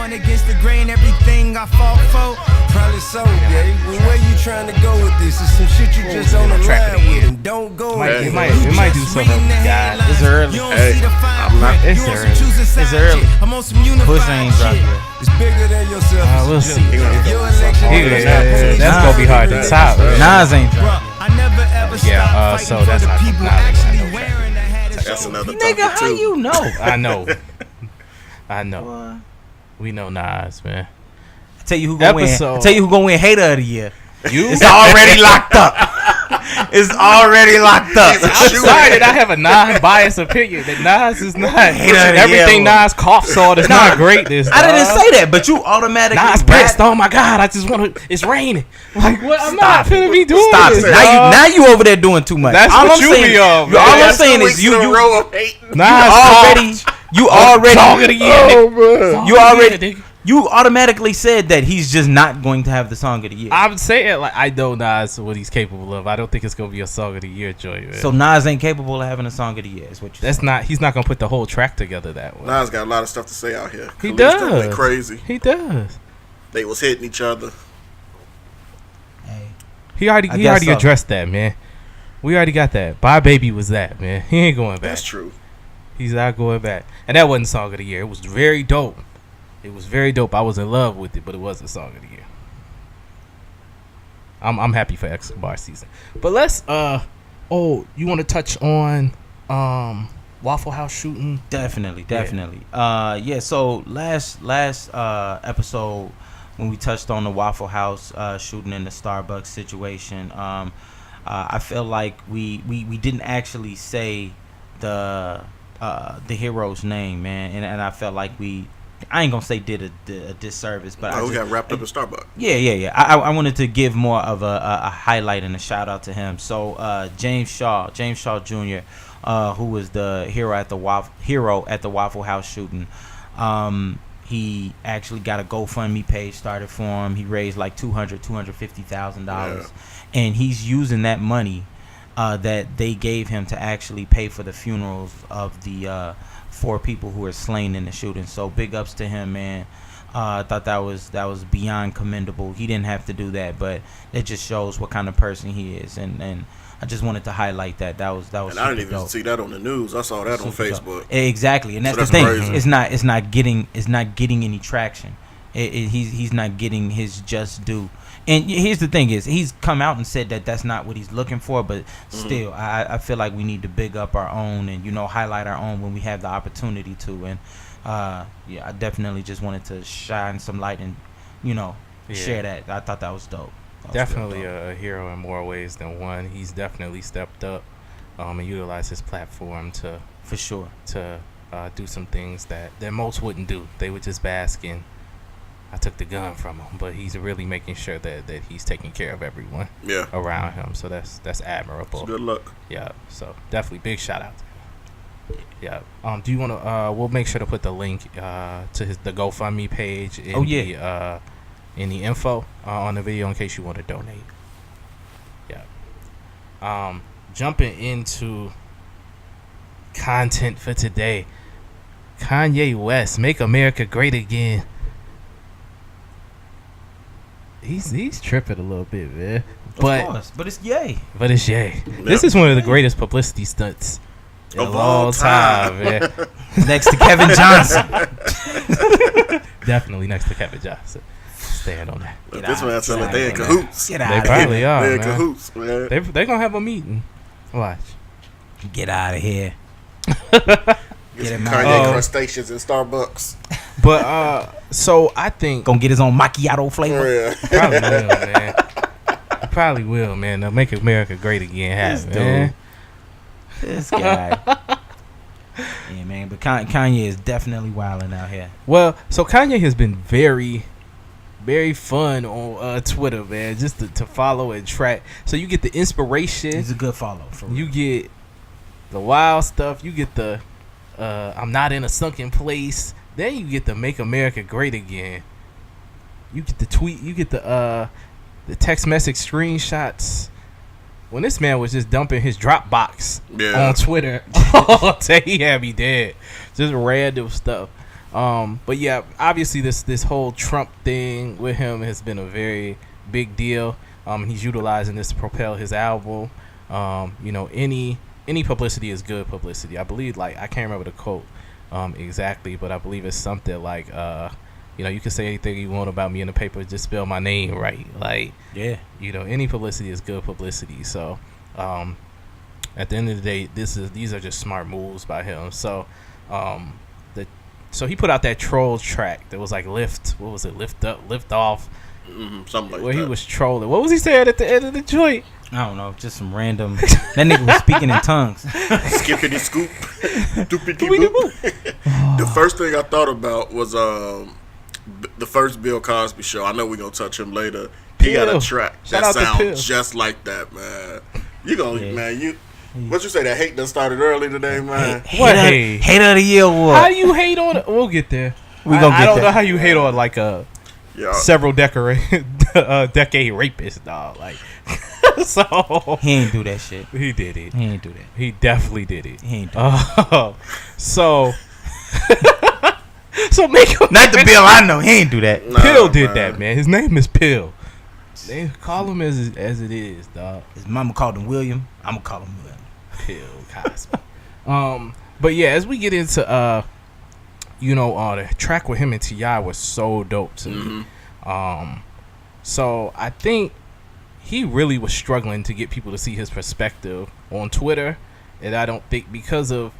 going against the grain, everything I fought for. Probably so, yeah. Well, where you trying to go with this? It's some shit you just don't align with and don't go with. It might do something. God, it's early. It's early. Push ain't dropped yet. It's bigger than yourself. We'll see. That's gonna be hard to top. Nas ain't dropped. Yeah. So that's not Nas. That's another Nigga, how you know? I know. We know Nas, man. Tell you who gonna win. Tell you who gonna win Hater of the Year. It's already locked up. It's already locked up. I'm sorry that I have a non-biased opinion that Nas is not everything Nas coughs on is not greatness. I didn't say that, but you automatically Nas pissed. Oh my God, I just want to. It's raining. Like what? I'm not finna be doing this. Now you over there doing too much. That's what you be on. All I'm saying is you already. You automatically said that he's just not going to have the song of the year. I'm saying like I know Nas what he's capable of. I don't think it's gonna be a song of the year, Joy. Man. So Nas ain't capable of having a song of the year. Is what you're saying. He's not gonna put the whole track together that way. Nas got a lot of stuff to say out here. He does. Crazy. He does. They was hitting each other. Hey, he already addressed that, man. We already got that. Bye Baby was that, man. He ain't going back. That's true. He's not going back. And that wasn't song of the year. It was very dope. It was very dope. I was in love with it, but it wasn't song of the year. I'm happy for Xtra season. But let's you want to touch on Waffle House shooting? Definitely. Yeah, so last episode when we touched on the Waffle House shooting in the Starbucks situation, I feel like we didn't actually say the hero's name, man, and I felt like I ain't gonna say did a disservice, but we got wrapped up in Starbucks. Yeah. I wanted to give more of a highlight and a shout out to him. So James Shaw Jr., who was the hero at the Waffle House shooting, he actually got a GoFundMe page started for him. He raised like $250,000, and he's using that money that they gave him to actually pay for the funerals of the 4 people who were slain in the shooting. So big ups to him, man. I thought that was beyond commendable. He didn't have to do that, but it just shows what kind of person he is, and I just wanted to highlight that. That was. And I didn't even dope. see that on the news. I saw that on Facebook. Exactly, and that's the thing. Crazy. It's not getting any traction. He's not getting his just due. And here's the thing is he's come out and said that that's not what he's looking for, but still I feel like we need to big up our own and highlight our own when we have the opportunity to. And I definitely just wanted to shine some light and share that. I thought that was dope. Definitely a hero in more ways than one. He's definitely stepped up and utilized his platform to do some things that most wouldn't do. They would just bask in, I took the gun from him, but he's really making sure that he's taking care of everyone around him. So that's admirable. Good luck. Yeah. So definitely big shout out to him. Yeah. Do you want to? We'll make sure to put the link to the GoFundMe page in the info on the video in case you want to donate. Yeah. Jumping into content for today. Kanye West, Make America Great Again. He's tripping a little bit, man. Of course, but it's yay. But it's yay. Yep. This is one of the greatest publicity stunts in a long time, man. Next to Kevin Johnson. Definitely next to Kevin Johnson. Stand on that. This man sounds like they in cahoots. They probably are. They're in cahoots, man. They're gonna have a meeting. Watch. Get out of here. Get him Kanye crustaceans in Starbucks. But so I think gonna get his own macchiato flavor. Oh, yeah. Probably will, man. Probably will, man. They'll make America great again. Man. This guy. Yeah, man. But Kanye is definitely wilding out here. Well, so Kanye has been very, very fun on Twitter, man. Just to follow and track. So you get the inspiration. He's a good follow. For real. You get the wild stuff. You get the I'm not in a sunken place. Then you get the Make America Great Again. You get the tweet. You get the text message screenshots. When this man was just dumping his Dropbox on Twitter, he had me dead. Just random stuff. But yeah, obviously this whole Trump thing with him has been a very big deal. He's utilizing this to propel his album. You know, any publicity is good publicity. I believe, like, I can't remember the quote exactly, but I believe it's something like, you know, you can say anything you want about me in the paper, just spell my name right. Like, yeah, you know, any publicity is good publicity. So, at the end of the day, these are just smart moves by him. So, so he put out that troll track that was like lift up, lift off, something like where that. He was trolling. What was he saying at the end of the joint? I don't know, just some random. That nigga was speaking in tongues. Skippity scoop, doopity boop. The first thing I thought about was the first Bill Cosby show. I know we're gonna touch him later. He got a track that sounds just like that, man. You gonna man, you what you say, that hate that started early today, man? What hate? Hate of the year award. How do you hate on it? We'll get there. I don't know how you hate on like a several decade rapist, dog. Like, so he ain't do that shit. He did it. He ain't do that. He definitely did it. He ain't do that. So so make him not the Bill I know. He ain't do that. Pill did that, man. His name is Pill. They call him as it is, dog. His mama called him William. I'm gonna call him William. Pill Cosby. But yeah, as we get into you know, the track with him and T.I. was so dope to me. So I think he really was struggling to get people to see his perspective on Twitter, and I don't think because of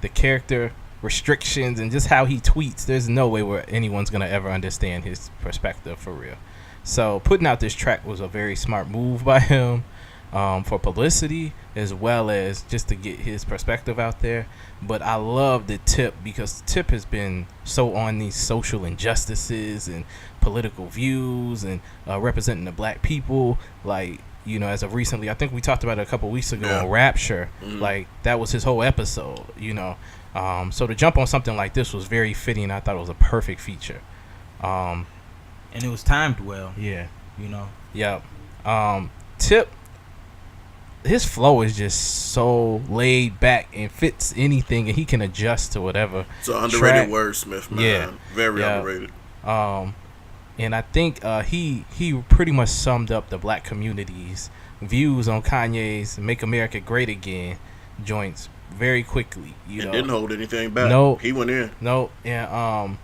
the character restrictions and just how he tweets, there's no way where anyone's gonna ever understand his perspective for real. So putting out this track was a very smart move by him, for publicity as well as just to get his perspective out there. But I love the Tip, because Tip has been so on these social injustices and political views and representing the black people. Like, you know, as of recently, I think we talked about it a couple weeks ago on Rapture. Like, that was his whole episode, you know. So to jump on something like this was very fitting. I thought it was a perfect feature. And it was timed well. Yeah. You know. Yeah. Tip, his flow is just so laid back and fits anything, and he can adjust to whatever. It's an underrated wordsmith, man. Yeah. Very underrated. And I think he pretty much summed up the black community's views on Kanye's "Make America Great Again" joints very quickly. You know, didn't hold anything back. No, he went in. No, and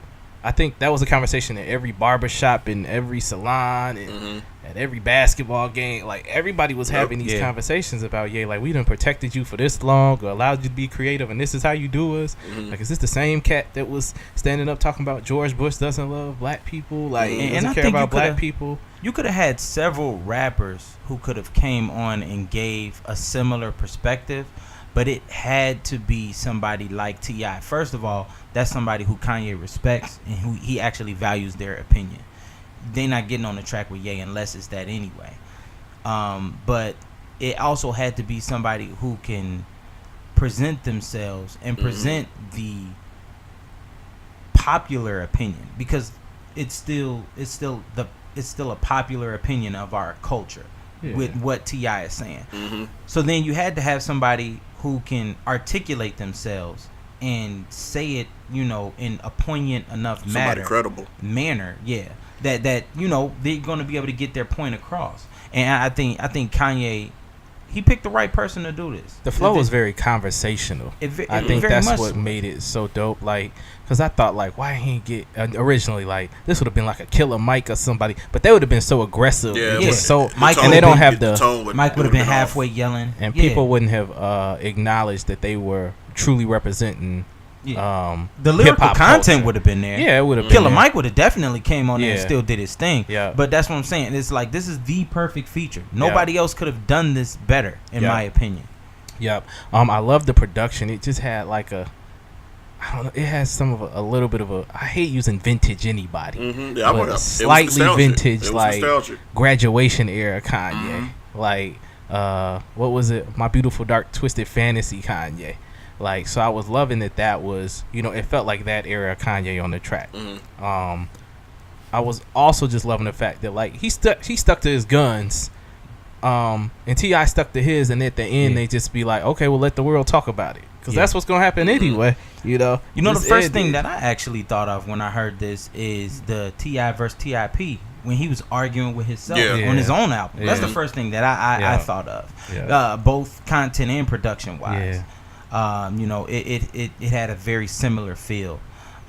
I think that was a conversation at every barbershop and every salon and at every basketball game. Like, everybody was having these conversations about, like, we done protected you for this long or allowed you to be creative, and this is how you do us. Like, is this the same cat that was standing up talking about George Bush doesn't love black people? Like, doesn't care about black people? You could have had several rappers who could have came on and gave a similar perspective, but it had to be somebody like T.I. First of all, that's somebody who Kanye respects and who he actually values their opinion. They're not getting on the track with Ye unless it's that anyway. But it also had to be somebody who can present themselves and present the popular opinion, because it's still a popular opinion of our culture with what T.I. is saying. So then you had to have somebody who can articulate themselves and say it, you know, in a poignant enough credible manner, that you know they're going to be able to get their point across. And I think Kanye, he picked the right person to do this. The flow was very conversational. I think that's what made it so dope. Like, because I thought, like, why he ain't get originally, like, this would have been like a Killer Mike or somebody, but they would have been so aggressive. So Mike, and they don't have the Mike would have been halfway yelling, and people wouldn't have acknowledged that they were truly representing. The lyrical content would have been there. Yeah, it would have. Killer Mike would have definitely came on there and still did his thing. Yeah, but that's what I'm saying. It's like, this is the perfect feature. Nobody else could have done this better, in my opinion. Yep. I love the production. It just had like I don't know. It has some of a little bit of a. I hate using vintage anybody. Yeah, but slightly vintage, like nostalgic. Graduation era Kanye. Like, what was it? My Beautiful Dark Twisted Fantasy Kanye. Like, so I was loving that was, you know, it felt like that era of Kanye on the track. I was also just loving the fact that, like, he stuck to his guns, and T.I. stuck to his, and at the end they just be like, okay, well, let the world talk about it. because that's what's gonna happen anyway. You know, the first thing that I actually thought of when I heard this is the T.I. versus T.I.P. when he was arguing with himself on his own album. That's the first thing that I thought of, both content and production wise. It had a very similar feel,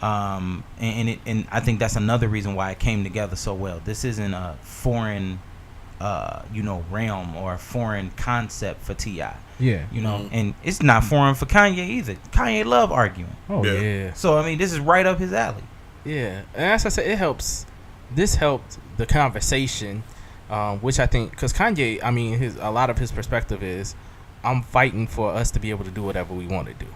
and I think that's another reason why it came together so well. This isn't a foreign realm or a foreign concept for T.I. And it's not foreign for Kanye either. Kanye love arguing. So I mean, this is right up his alley. And as I said, it helps. This helped the conversation, which I think, because Kanye, I mean, a lot of his perspective is, I'm fighting for us to be able to do whatever we want to do.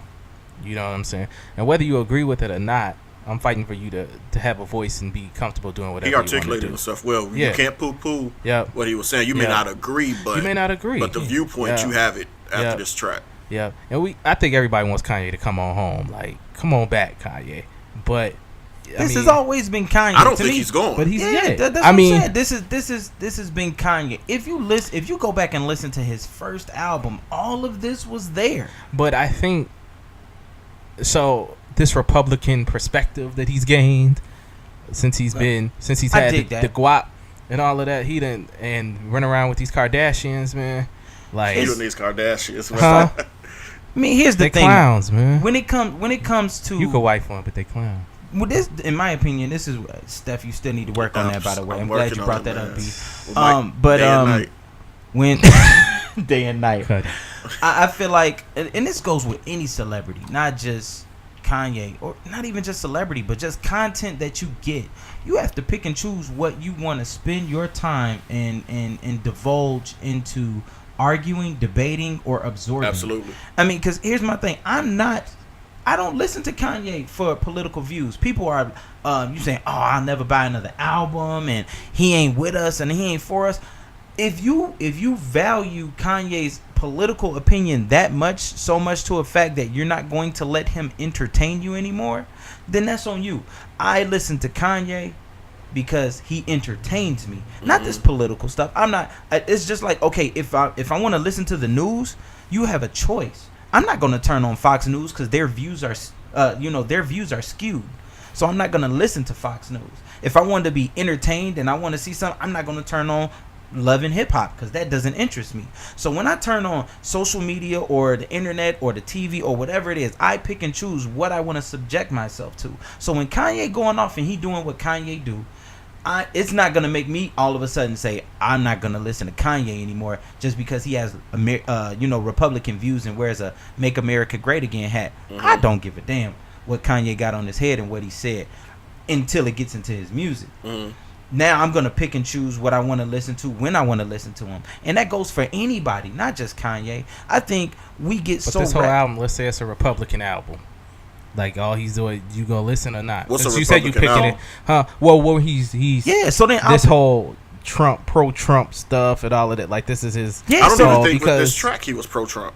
You know what I'm saying? And whether you agree with it or not, I'm fighting for you to have a voice and be comfortable doing whatever you want to do. He articulated himself well. You can't poo-poo what he was saying. You may not agree, but the viewpoint, you have it after this track. And I think everybody wants Kanye to come on home. Like, come on back, Kanye. But this has always been Kanye. I don't think he's gone. But he's that's what I'm saying. This has been Kanye. If you go back and listen to his first album, all of this was there. But I think this Republican perspective that he's gained since he's had the guap and all of that, he didn't and run around with these Kardashians, man. Like he these Kardashians, man. Huh? I mean, here's the thing. Clowns, man. When it comes to, you could wife one, but they clowns. Well, this, in my opinion, this is Steph. You still need to work on that. By the way, I'm glad you brought that up, B. When day and night, I feel like, and this goes with any celebrity, not just Kanye, or not even just celebrity, but just content that you get. You have to pick and choose what you want to spend your time and divulge into arguing, debating, or absorbing. Absolutely. I mean, because here's my thing. I don't listen to Kanye for political views. People are you saying, "Oh, I'll never buy another album," and he ain't with us and he ain't for us. If you value Kanye's political opinion that much, so much to a fact that you're not going to let him entertain you anymore, then that's on you. I listen to Kanye because he entertains me, not this political stuff. I'm not. It's just like, okay, if I want to listen to the news, you have a choice. I'm not going to turn on Fox News because their views are skewed. So I'm not going to listen to Fox News. If I want to be entertained and I want to see something, I'm not going to turn on Love and Hip Hop because that doesn't interest me. So when I turn on social media or the internet or the TV or whatever it is, I pick and choose what I want to subject myself to. So when Kanye going off and he doing what Kanye do, it's not going to make me all of a sudden say I'm not going to listen to Kanye anymore just because he has Republican views and wears a Make America Great Again hat. I don't give a damn what Kanye got on his head and what he said until it gets into his music. Now I'm going to pick and choose what I want to listen to when I want to listen to him. And that goes for anybody, not just Kanye. I think we get but this whole album, let's say it's a Republican album. Like, all he's doing, you gonna listen or not? What's Since a you said you Republican picking album? it, huh? Well, he's so then this whole pro-Trump stuff and all of that. Like, this is his. I don't even think with this track he was pro-Trump.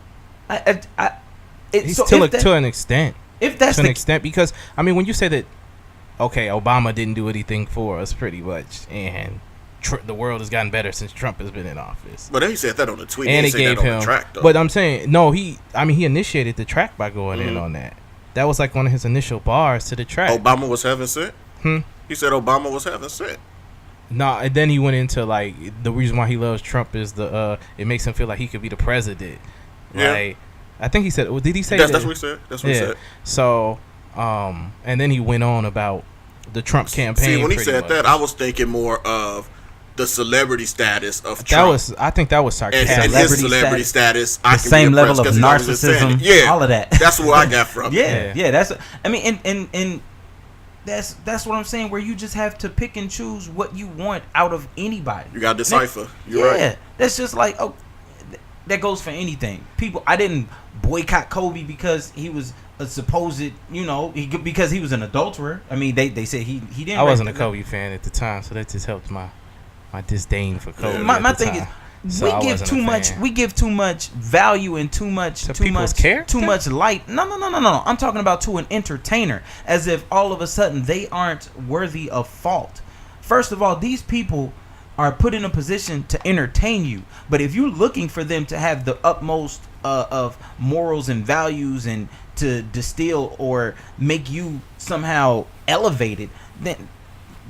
He's to an extent. If that's to an extent, because I mean, when you say that, okay, Obama didn't do anything for us, pretty much, and the world has gotten better since Trump has been in office. But then he said that on the tweet, and he gave him. On the track, though. But I'm saying, no, he initiated the track by going in on that. That was like one of his initial bars to the track. Obama was having sex? He said Obama was having sex. No, and then he went into, like, the reason why he loves Trump is it makes him feel like he could be the president. Yeah. Like, I think he said, did he say that? That's what he said. That's what he said. So, and then he went on about the Trump campaign. See, when he said that, I was thinking more of the celebrity status of Trump. I think that was sarcastic. And his celebrity status, I the can same be level of narcissism, all of that. That's where I got from. Yeah. That's. I mean, and that's what I'm saying. Where you just have to pick and choose what you want out of anybody. You got to decipher. You're right. Yeah, that's just like that goes for anything. People, I didn't boycott Kobe because he was a supposed, because he was an adulterer. I mean, they said he didn't. I wasn't a Kobe fan at the time, so that just helped my disdain for Kobe. My thing is, we give too much value and too much light. No. I'm talking about to an entertainer, as if all of a sudden they aren't worthy of fault. First of all, these people are put in a position to entertain you. But if you're looking for them to have the utmost of morals and values and to distill or make you somehow elevated, then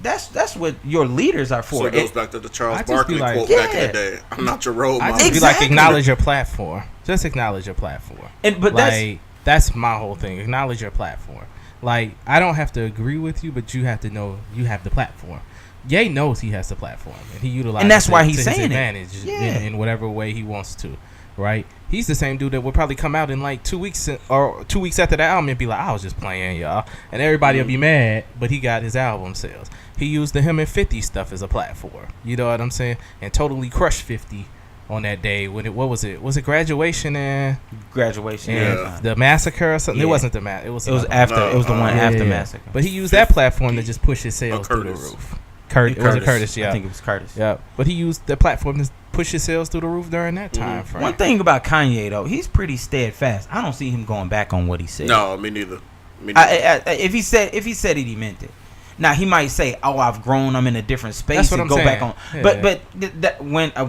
that's what your leaders are for. So it goes back to the Charles I just Barkley be like- quote back in the day. I'm not your role I model. just be like, Exactly. acknowledge your platform. Just acknowledge your platform. But That's my whole thing. Acknowledge your platform. Like, I don't have to agree with you, but you have to know you have the platform. Ye knows he has the platform, and he utilizes And that's why it he's to his saying it. advantage Yeah. in whatever way he wants to, right? He's the same dude that will probably come out in like 2 weeks or 2 weeks after the album and be like, I was just playing, y'all. And everybody will be mad, but he got his album sales. He used the him and 50 stuff as a platform. You know what I'm saying? And totally crushed 50 on that day. When what was it? Was it graduation and the massacre or something? Yeah. It wasn't the massacre. It was after. It was the one after Massacre. But he used that platform to just push his sales through the Curtis. roof. Was it Curtis? Yeah. I think it was Curtis. Yeah. But he used the platform to push his sales through the roof during that time frame. One thing about Kanye though, he's pretty steadfast. I don't see him going back on what he said. No, me neither. If he said it, he meant it. Now he might say, "Oh, I've grown. I'm in a different space." That's what and I'm go back saying. on. Yeah. But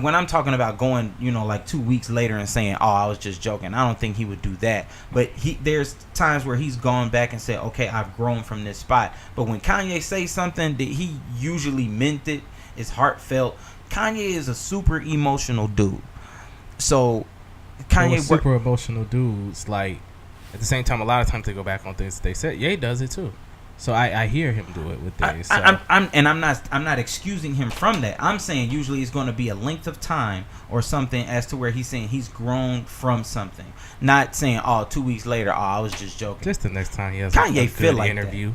when I'm talking about going, like 2 weeks later and saying, "Oh, I was just joking," I don't think he would do that. But there's times where he's gone back and said, "Okay, I've grown from this spot." But when Kanye says something that he usually meant it, it's heartfelt. Kanye is a super emotional dude. So Kanye super emotional dudes, like at the same time, a lot of times they go back on things that they said. Ye does it too. So I hear him do it with things. I'm not excusing him from that. I'm saying usually it's going to be a length of time or something as to where he's saying he's grown from something. Not saying 2 weeks later, I was just joking. Just the next time he has Kanye a feel good like interview.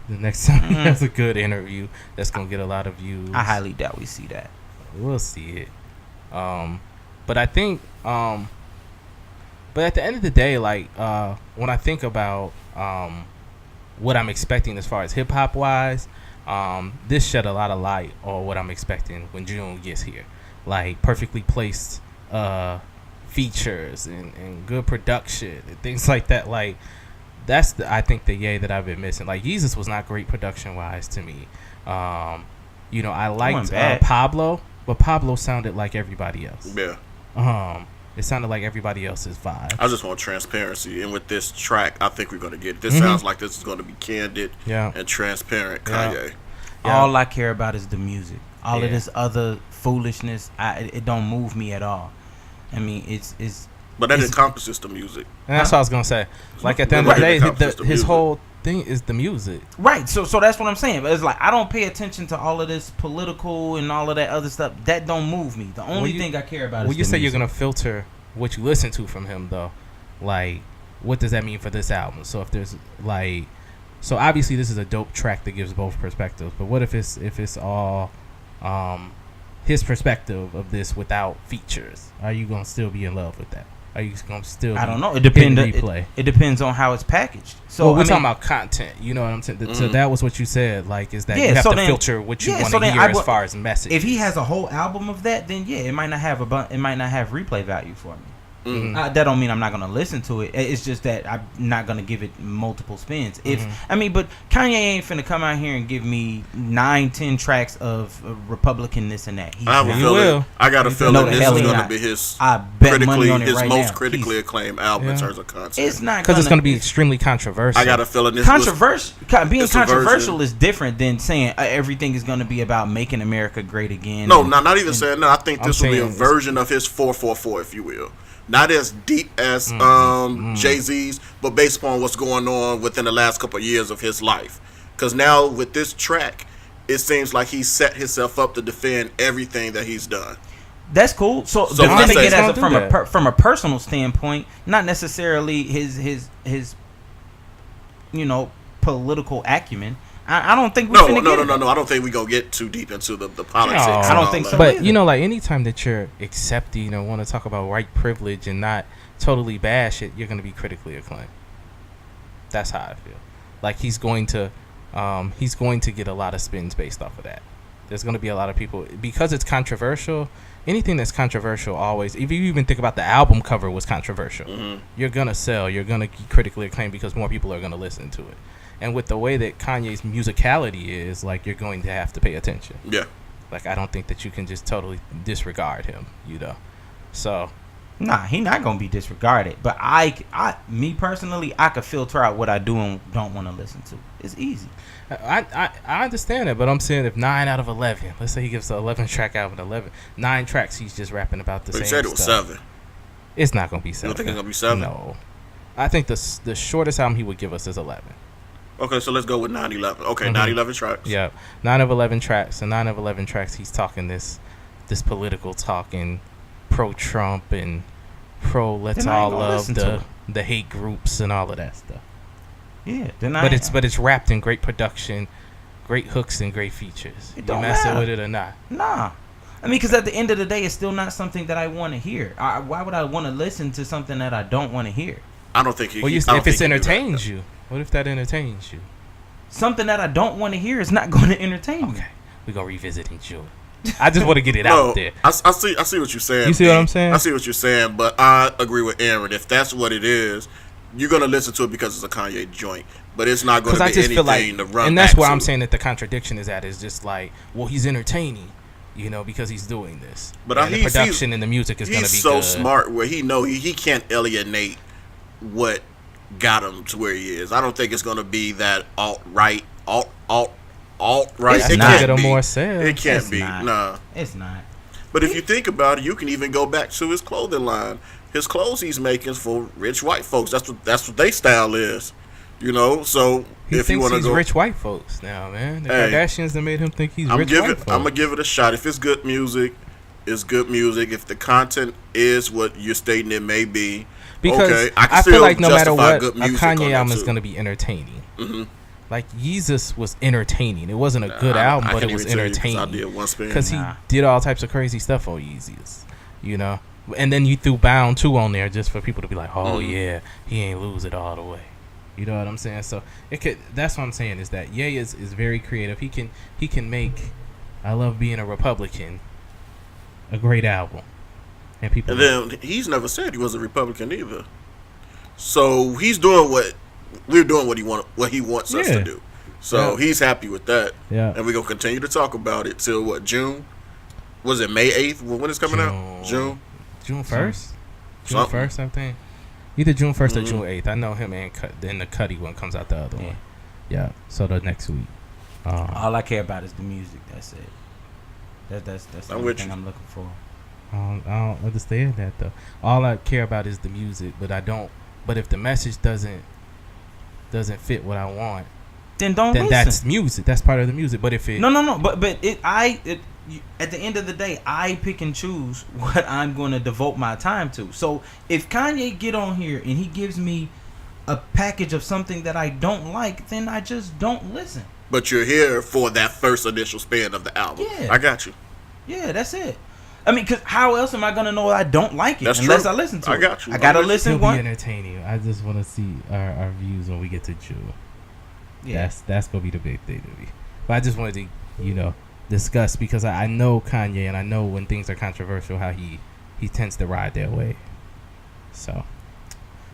The next time he has a good interview that's gonna get a lot of views. I highly doubt we see that. We'll see it. But I think but at the end of the day, like when I think about what I'm expecting as far as hip hop wise, this shed a lot of light on what I'm expecting when June gets here. Like perfectly placed features and good production and things like that. Like that's I think the Ye that I've been missing. Like Jesus was not great production wise to me. I liked Pablo, but Pablo sounded like everybody else. Yeah. It sounded like everybody else's vibe. I just want transparency, and with this track, I think we're gonna get it. This sounds like this is gonna be candid and transparent. Kanye. All I care about is the music. All of this other foolishness, it don't move me at all. I mean, it's. But that encompasses the music. And that's what I was gonna say. Like at the end of the day, his whole thing is the music. Right. So that's what I'm saying. But it's like I don't pay attention to all of this political and all of that other stuff. That don't move me. The only thing I care about is when you the say music. you're gonna filter what you listen to from him, though, like what does that mean for this album? So if there's so obviously this is a dope track that gives both perspectives. But what if it's all his perspective of this without features? Are you gonna still be in love with that? Are you gonna still? I don't know. It depends. It depends on how it's packaged. So we're talking about content. You know what I'm saying? So that was what you said. Like, is that you have to filter what you want to hear as far as message. If he has a whole album of that, then it might not have replay value for me. That don't mean I'm not gonna listen to it. It's just that I'm not gonna give it multiple spins. But Kanye ain't finna come out here and give me 9-10 tracks of Republican this and that. I got a feeling this is gonna be his most critically acclaimed album in terms of content. It's not because it's gonna be extremely controversial. I got a feeling this being controversial is different than saying everything is gonna be about making America great again. No, not even saying that. I think this will be a version of his 444, if you will. Not as deep as Jay-Z's, but based upon what's going on within the last couple of years of his life. Because now with this track, it seems like he set himself up to defend everything that he's done. That's cool. So defending it from a personal standpoint, not necessarily his political acumen. I don't think No. I don't think we're going to get too deep into the politics. No, I don't think so. But, like anytime that you're accepting or want to talk about white privilege and not totally bash it, you're going to be critically acclaimed. That's how I feel. Like he's going to get a lot of spins based off of that. There's going to be a lot of people because it's controversial. Anything that's controversial always, if you even think about the album cover was controversial, you're going to sell. You're going to be critically acclaimed because more people are going to listen to it. And with the way that Kanye's musicality is, like, you're going to have to pay attention. Yeah. Like, I don't think that you can just totally disregard him, you know. So, nah, he not gonna be disregarded. But me personally, I could filter out what I do and don't want to listen to. It's easy. I understand that, but I'm saying if 9 out of 11, let's say he gives an 11-track album, 9 tracks, he's just rapping about the same stuff. He said it was 7. It's not gonna be 7. You don't think it's gonna be 7? No, I think the shortest album he would give us is 11. Okay, so let's go with 9/11. Okay, 9/11 tracks. Yeah, 9 of 11 tracks, and 9 of 11 tracks, he's talking this political talk and pro-Trump and let's all love the hate groups and all of that stuff. Yeah, but it's wrapped in great production, great hooks, and great features. You messing with it or not? Nah. I mean, because at the end of the day, it's still not something that I want to hear. Why would I want to listen to something that I don't want to hear? I don't think if it entertains you. What if that entertains you? Something that I don't want to hear is not going to entertain me. Okay, we're gonna revisit in June. I just want to get it out there. I see what you're saying. You see what I'm saying? I see what you're saying, but I agree with Aaron. If that's what it is, you're gonna listen to it because it's a Kanye joint, but it's not gonna be anything to run. And that's back where to. I'm saying that the contradiction is at is just like, well, he's entertaining, you know, because he's doing this. But the production and the music is gonna be he's so good. smart where he can't alienate what got him to where he is. I don't think it's gonna be that alt-right. It can't be. More sales. It can't It's be. not. Nah. It's not. But if you think about it, you can even go back to his clothing line. His clothes he's making for rich white folks. That's what their style is. You know, so he if you want to go, rich white folks now, man. The Kardashians that made him think he's rich white folks. I'm gonna give it a shot. If it's good music, it's good music. If the content is what you're stating it may be, because okay, I feel like no matter what, a Kanye album is gonna be entertaining. Mm-hmm. Like Yeezus was entertaining. It wasn't a good album, but it was entertaining. I did one spin because he did all types of crazy stuff on Yeezus, you know. And then you threw Bound 2 on there just for people to be like, oh yeah, he ain't lose it all the way. You know what I'm saying? So that's what I'm saying is that Ye is very creative. He can make I Love Being a Republican a great album. And people he's never said he was a Republican either. So he's doing what we're doing what he wants us to do. So he's happy with that. Yeah. And we're gonna continue to talk about it till what, June? Was it May 8th? When it's coming out? June 1st? June 1st, I think. Either June 1st or June 8th. I know him and then the Cuddy one comes out the other one. Yeah. So the next week. All I care about is the music. That's it. That's the only thing I'm looking for. I don't understand that though. All I care about is the music, but I don't. But if the message doesn't fit what I want, then listen. That's music. That's part of the music. But if it no. But at the end of the day, I pick and choose what I'm going to devote my time to. So if Kanye get on here and he gives me a package of something that I don't like, then I just don't listen. But you're here for that first initial spin of the album. Yeah. I got you. Yeah, that's it. I mean, because how else am I going to know I don't like it that's unless true. I listen to it? I got you. I got to listen It'll once. Be entertaining. I just want to see our views when we get to June. Yeah. That's going to be the big thing to me. But I just wanted to, discuss because I know Kanye and I know when things are controversial how he tends to ride that way. So,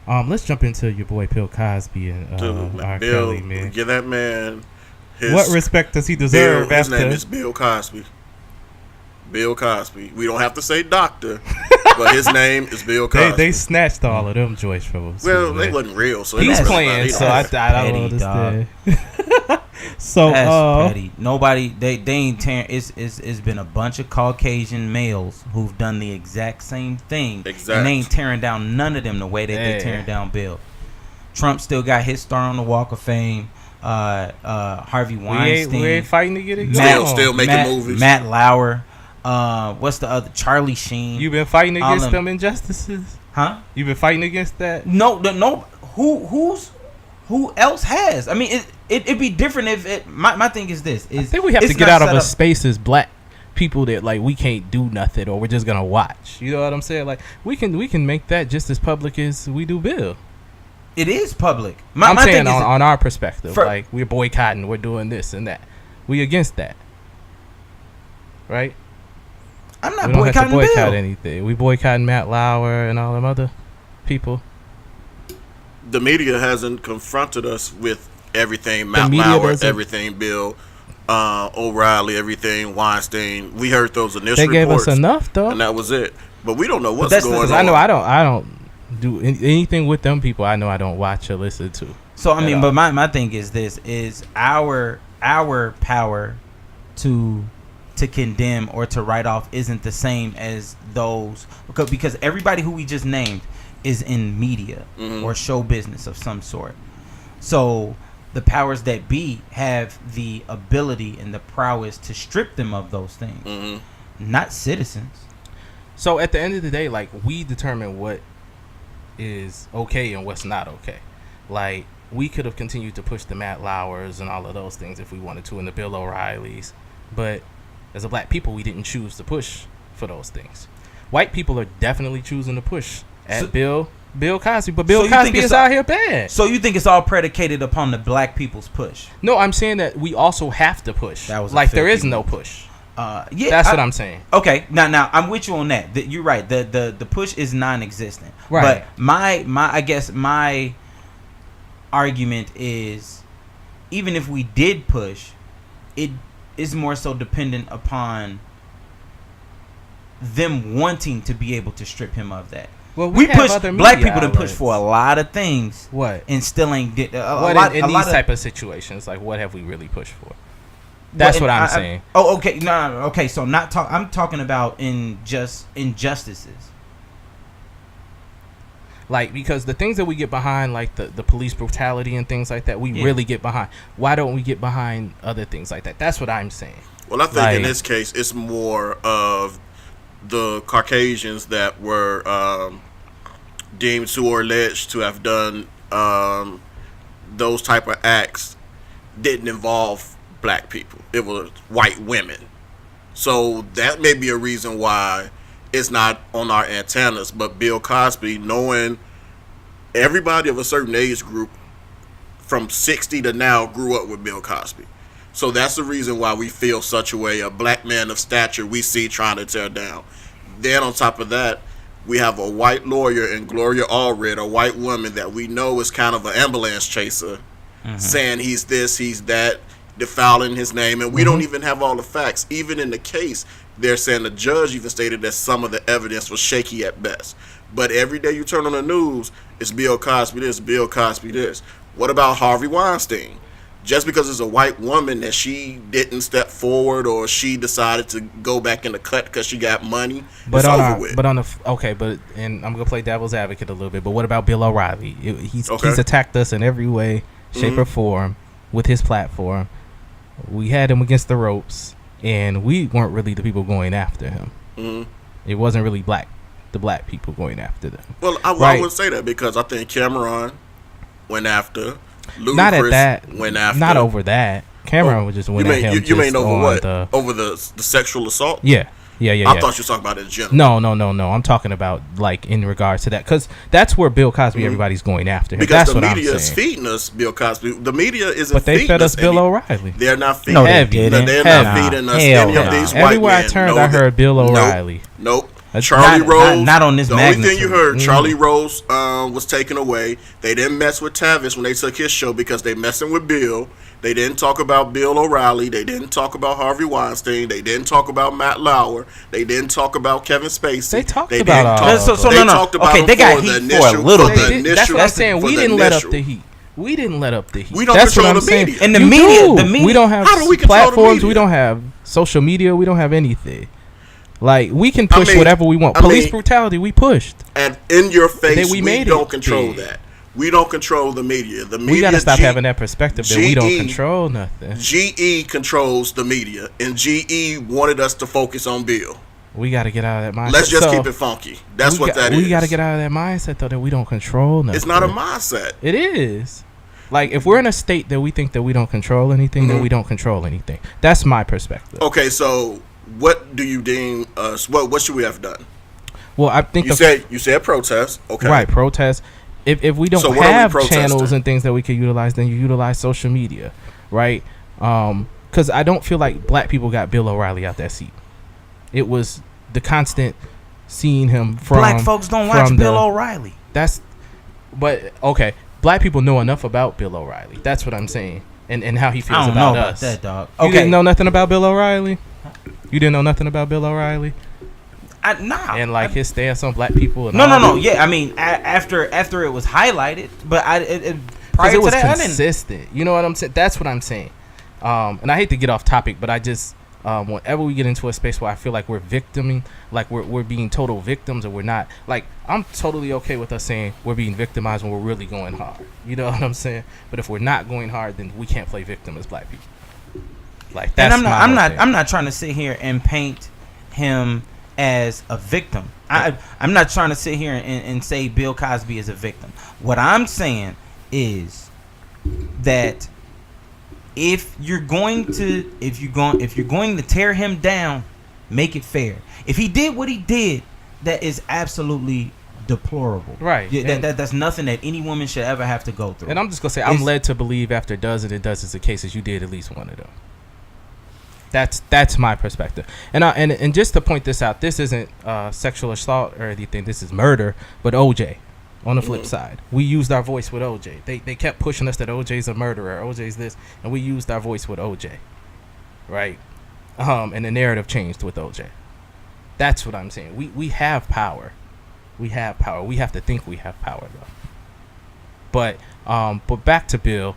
let's jump into your boy Bill Cosby and R. Kelly, man. Give that man what respect does he deserve? His name is Bill Cosby. Bill Cosby. We don't have to say doctor, but his name is Bill Cosby. They snatched all of them joints from us. Well, they wasn't real, so he's playing. So I don't understand. So that's petty. Nobody they ain't tearing. It's been a bunch of Caucasian males who've done the exact same thing, and they ain't tearing down none of them the way that they tearing down Bill. Trump still got his star on the Walk of Fame. Harvey Weinstein. We ain't fighting to get it. Still making movies. Matt Lauer. What's the other? Charlie Sheen. You been fighting against them injustices? Huh? You been fighting against that? No. Who else has? I mean, it'd be different if it. My thing is this: I think we have to get out of a space as black people that like we can't do nothing or we're just gonna watch. You know what I'm saying? Like we can make that just as public as we do Bill. It is public. I'm saying on our perspective, like we're boycotting, we're doing this and that. We against that, right? I'm not we don't have to boycott Bill. anything. We boycotting Matt Lauer and all them other people. The media hasn't confronted us with everything Matt Lauer, everything Bill. O'Reilly, everything, Weinstein. We heard those initial They gave reports, us enough though, and that was it. But we don't know what's that's going on. I know I don't do anything with them people. I know I don't watch or listen to. So I mean, but my thing is this: is our power to condemn or to write off isn't the same as those, because everybody who we just named is in media or show business of some sort. So the powers that be have the ability and the prowess to strip them of those things, not citizens. So at the end of the day, like, we determine what is okay and what's not okay. Like, we could have continued to push the Matt Lauers and all of those things if we wanted to, and the Bill O'Reillys, but as a black people, we didn't choose to push for those things. White people are definitely choosing to push at Bill Cosby, but Bill Cosby is out here bad. So you think it's all predicated upon the black people's push? No, I'm saying that we also have to push. That was like, there is no push. Yeah, that's what I'm saying. Okay, now I'm with you on that. You're right. The push is non-existent. Right. But I guess my argument is, even if we did push, it is more so dependent upon them wanting to be able to strip him of that. Well, we push black people to outlets. push for a lot of things. What? And still ain't did in these type of situations, like, what have we really pushed for? That's what I'm saying. Okay. No. Okay. So I'm talking about in just injustices. Like, because the things that we get behind, like the police brutality and things like that, we really get behind. Why don't we get behind other things like that? That's what I'm saying. Well, I think in this case, it's more of the Caucasians that were deemed to or alleged to have done those type of acts didn't involve black people. It was white women. So that may be a reason why it's not on our antennas. But Bill Cosby, knowing everybody of a certain age group from 60 to now grew up with Bill Cosby. So that's the reason why we feel such a way. A black man of stature we see trying to tear down. Then on top of that, we have a white lawyer in Gloria Allred, a white woman that we know is kind of an ambulance chaser, saying he's this, he's that, defiling his name, and we don't even have all the facts. Even in the case, they're saying the judge even stated that some of the evidence was shaky at best. But every day you turn on the news, it's Bill Cosby this, Bill Cosby this. What about Harvey Weinstein? Just because it's a white woman that she didn't step forward or she decided to go back in the cut because she got money, it's over with. And I'm gonna play devil's advocate a little bit. But what about Bill O'Reilly? He's attacked us in every way, shape, or form with his platform. We had him against the ropes, and we weren't really the people going after him. It wasn't really the black people going after them. Well, I would say that because I think Cameron went after. Ludacris not at that. Went after. Not over that. Cameron was just went at him. You mean over what? Over the sexual assault? Yeah. I thought you were talking about it in general. No. I'm talking about, like, in regards to that, because that's where Bill Cosby, everybody's going after him. Because that's the what media I'm is saying. feeding us Bill Cosby. The media isn't. But they fed us Bill O'Reilly. They're not feeding. No, they didn't. They're not feeding us any of these white men. Everywhere I turned, I heard Bill O'Reilly. Nope. Charlie Rose. Not on this magnitude. The only thing you heard, Charlie Rose was taken away. They didn't mess with Tavis when they took his show because they messing with Bill. They didn't talk about Bill O'Reilly. They didn't talk about Harvey Weinstein. They didn't talk about Matt Lauer. They didn't talk about Kevin Spacey. They talked about all. Talked about okay, they got heat for a little bit. That's what I'm saying. We didn't let up the heat. We don't That's control the media. And the media, we don't have how do we platforms. We don't have social media. We don't have anything. Like, we can push whatever we want. Police brutality, we pushed. And in your face, we made don't control that. We don't control the media. The media. We gotta stop having that perspective that we don't control nothing. GE controls the media, and GE wanted us to focus on Bill. We gotta get out of that mindset. Let's just keep it funky. That's what that is. We gotta get out of that mindset, though, that we don't control nothing. It's not a mindset. It is. Like, if we're in a state that we think that we don't control anything, then we don't control anything. That's my perspective. Okay, so what do you deem us? What should we have done? Well, I think you said protest. Okay, right, protest. If we don't have channels and things that we can utilize, then you utilize social media, right? Because I don't feel like black people got Bill O'Reilly out that seat. It was the constant seeing him from black folks don't watch Bill O'Reilly. But okay, black people know enough about Bill O'Reilly. That's what I'm saying. and how he feels I don't about know about us. that, dog. You Okay. didn't know nothing about Bill O'Reilly? You didn't know nothing about Bill O'Reilly? Nah. And like his stance on black people and No. all that? Yeah, I mean, after it was highlighted, but Because prior it was to that, consistent. You know what I'm saying? That's what I'm saying. And I hate to get off topic, but I just whenever we get into a space where I feel like we're victiming, like we're being total victims, or we're not. Like, I'm totally okay with us saying we're being victimized when we're really going hard. You know what I'm saying? But if we're not going hard, then we can't play victim as black people. Like, that's and my I'm not trying to sit here and paint him as a victim. I'm not trying to sit here and say Bill Cosby is a victim. What I'm saying is that if you're going to tear him down, make it fair. If he did what he did, that is absolutely deplorable. Right. Yeah, that's nothing that any woman should ever have to go through. And I'm just gonna say, I'm led to believe after dozens and dozens of cases, you did at least one of them. That's my perspective. And just to point this out, this isn't sexual assault or anything. This is murder. But OJ, on the flip side, we used our voice with OJ. They kept pushing us that OJ's a murderer, OJ's this, and we used our voice with OJ, right? And the narrative changed with OJ. That's what I'm saying. We have power. We have power. We have to think we have power though. But back to Bill.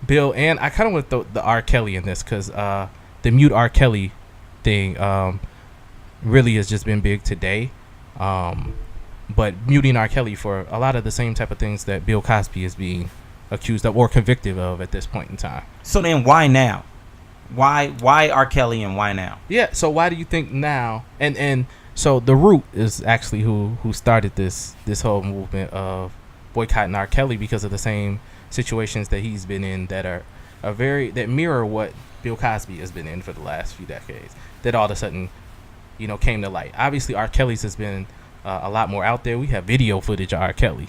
Bill, and I kind of went the R. Kelly in this because the mute R. Kelly thing really has just been big today. But muting R. Kelly for a lot of the same type of things that Bill Cosby is being accused of or convicted of at this point in time. So then why now? Why R. Kelly and why now? Yeah, so why do you think now? And so The Root is actually who started this whole movement of boycotting R. Kelly because of the same situations that he's been in that are that mirror what Bill Cosby has been in for the last few decades, that all of a sudden, came to light. Obviously, R. Kelly's has been a lot more out there. We have video footage of R. Kelly.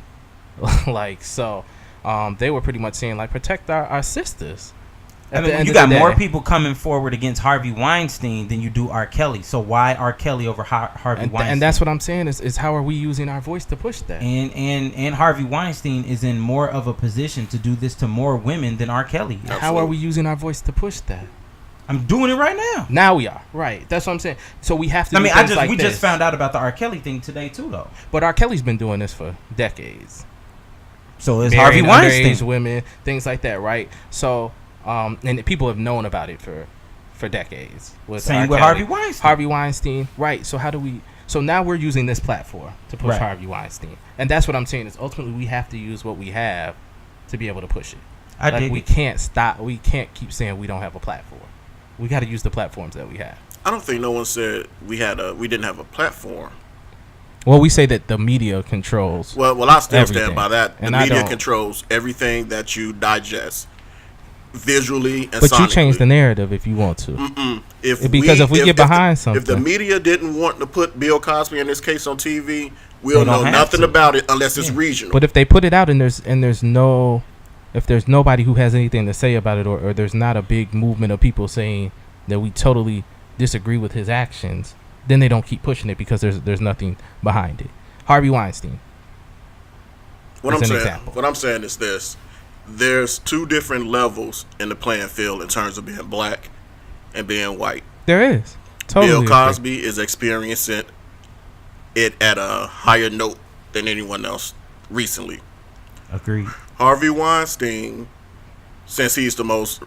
They were pretty much saying, like, protect our sisters. I mean, you got more people coming forward against Harvey Weinstein than you do R. Kelly. So why R. Kelly over Harvey Weinstein? And that's what I'm saying is how are we using our voice to push that? And Harvey Weinstein is in more of a position to do this to more women than R. Kelly. Absolutely. How are we using our voice to push that? I'm doing it right now. Now we are. Right. That's what I'm saying. So we have to we just found out about the R. Kelly thing today too, though. But R. Kelly's been doing this for decades. So is Harvey Weinstein. Women, things like that, right? So and people have known about it for decades. Same with Harvey Weinstein. Harvey Weinstein, right? So So now we're using this platform to push Harvey Weinstein, and that's what I'm saying is ultimately we have to use what we have to be able to push it. We can't stop. We can't keep saying we don't have a platform. We got to use the platforms that we have. I don't think no one said we didn't have a platform. Well, we say that the media controls. Well, I still everything. stand by that. The And media controls everything that you digest, visually and but sonically. you change the narrative if you want to. If we get behind something, if the media didn't want to put Bill Cosby in this case on TV, we'll know nothing about it unless it's regional. But if they put it out and there's nobody who has anything to say about it, or there's not a big movement of people saying that we totally disagree with his actions, then they don't keep pushing it because there's nothing behind it. Harvey Weinstein. What I'm saying is this: there's two different levels in the playing field in terms of being black and being white. There is. Totally. Bill Cosby is experiencing it at a higher note than anyone else recently. Agreed. Harvey Weinstein, since he's the most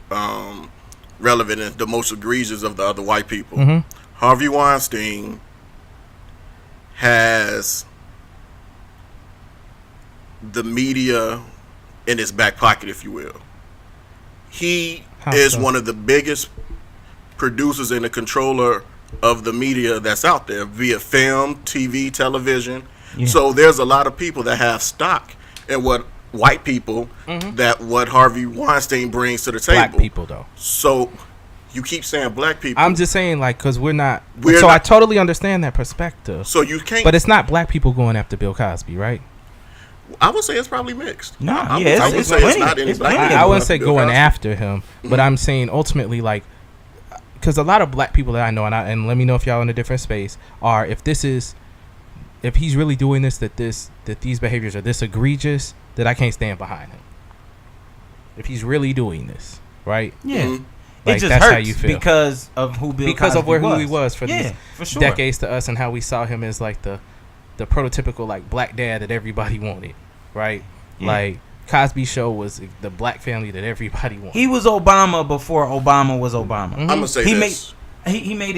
relevant and the most egregious of the other white people, Harvey Weinstein has the media in his back pocket, if you will. He is one of the biggest producers and the controller of the media that's out there via film, TV, television. Yeah. So there's a lot of people that have stock in what white people what Harvey Weinstein brings to the table. Black people, though. So you keep saying black people. I'm just saying, like, because we're not. I totally understand that perspective. So you can't. But it's not black people going after Bill Cosby, right? I would say it's probably mixed. No, I would say it's not any black people. I wouldn't say going after him, but I'm saying ultimately, like, because a lot of black people that I know, and let me know if y'all in a different space, are if he's really doing this, that these behaviors are this egregious, that I can't stand behind him. if he's really doing this, right? Yeah. Mhm. Like, It just that's hurts how you feel. because of who Bill Because Cosby of who was. he was for Yeah, these for sure. decades to us, and how we saw him as like the prototypical like black dad that everybody wanted, right? Yeah. Like Cosby Show was the black family that everybody wanted. He was Obama before Obama was Obama. I'm gonna say He this. He made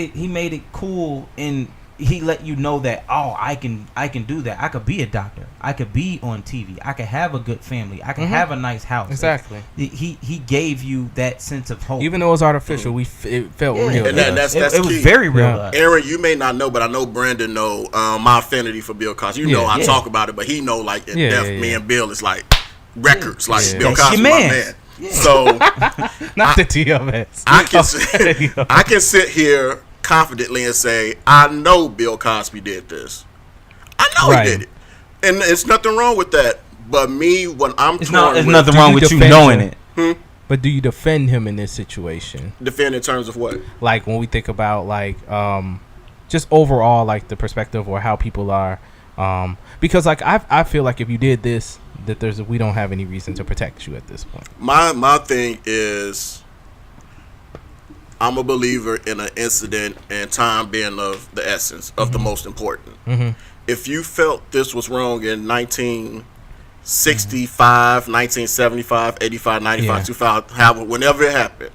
it cool, and he let you know that I can do that. I could be a doctor. I could be on TV. I could have a good family. I could have a nice house. Exactly. He gave you that sense of hope. Even though it was artificial, it felt real. And to us. that's it was key. very real. Yeah. to us. Aaron, you may not know, but I know Brandon know my affinity for Bill Cosby. You know I Yeah. talk about it, but he know like in Yeah, depth. yeah, Me yeah. and Bill is like records. Like Yeah. Bill That's Cosby, your my man. man. So Not the TMS. I can sit here confidently and say I know Bill Cosby did this. I know Right. he did it, and it's nothing wrong with that. But me, when I'm It's torn there's with nothing wrong with you defend knowing him? it. But do you defend him in this situation? defend in terms of what? Like when we think about like just overall like the perspective or how people are, because like I feel like if you did this, that we don't have any reason to protect you at this point. My thing is, I'm a believer in an incident and time being of the essence of the most important. If you felt this was wrong in 1965, 1975, 85, 95, Yeah. 2000, however, whenever it happened,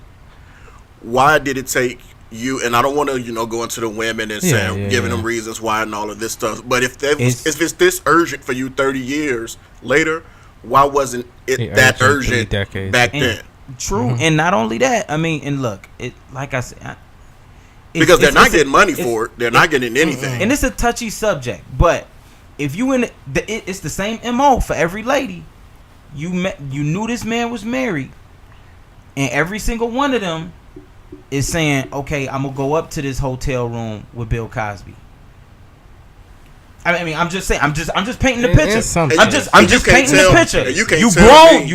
why did it take you? And I don't want to, go into the women and saying giving them reasons why and all of this stuff. But if it's this urgent for you 30 years later, why wasn't it that urgent back then? True, and not only that, I mean, and look, it like I said, Because they're not getting money for it. They're not getting anything. and it's a touchy subject. But if you it's the same MO for every lady. You knew this man was married, and every single one of them is saying, "Okay, I'm gonna go up to this hotel room with Bill Cosby." I mean, I'm just saying. I'm just painting the picture. I'm just painting the picture. You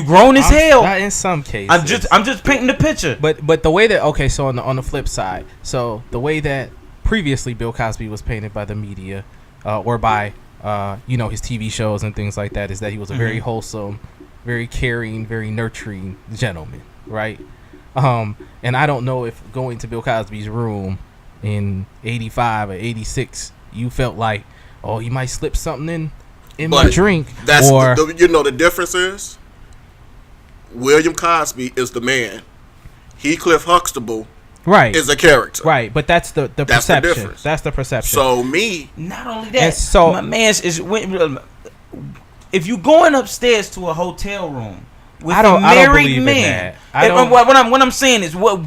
grown as hell. Not in some cases. I'm just painting the picture. But the way that so on the flip side, so the way that previously Bill Cosby was painted by the media, or by his TV shows and things like that, is that he was a very wholesome, very caring, very nurturing gentleman, right? And I don't know if going to Bill Cosby's room in 85 or 86, you felt like, oh, he might slip something in my drink. That's the difference is William Cosby is the man. Heathcliff Huxtable is a character. Right, but that's the perception. The difference. That's the perception. So me, not only that, and so my man's is if you going upstairs to a hotel room with a married man, what I'm saying is what's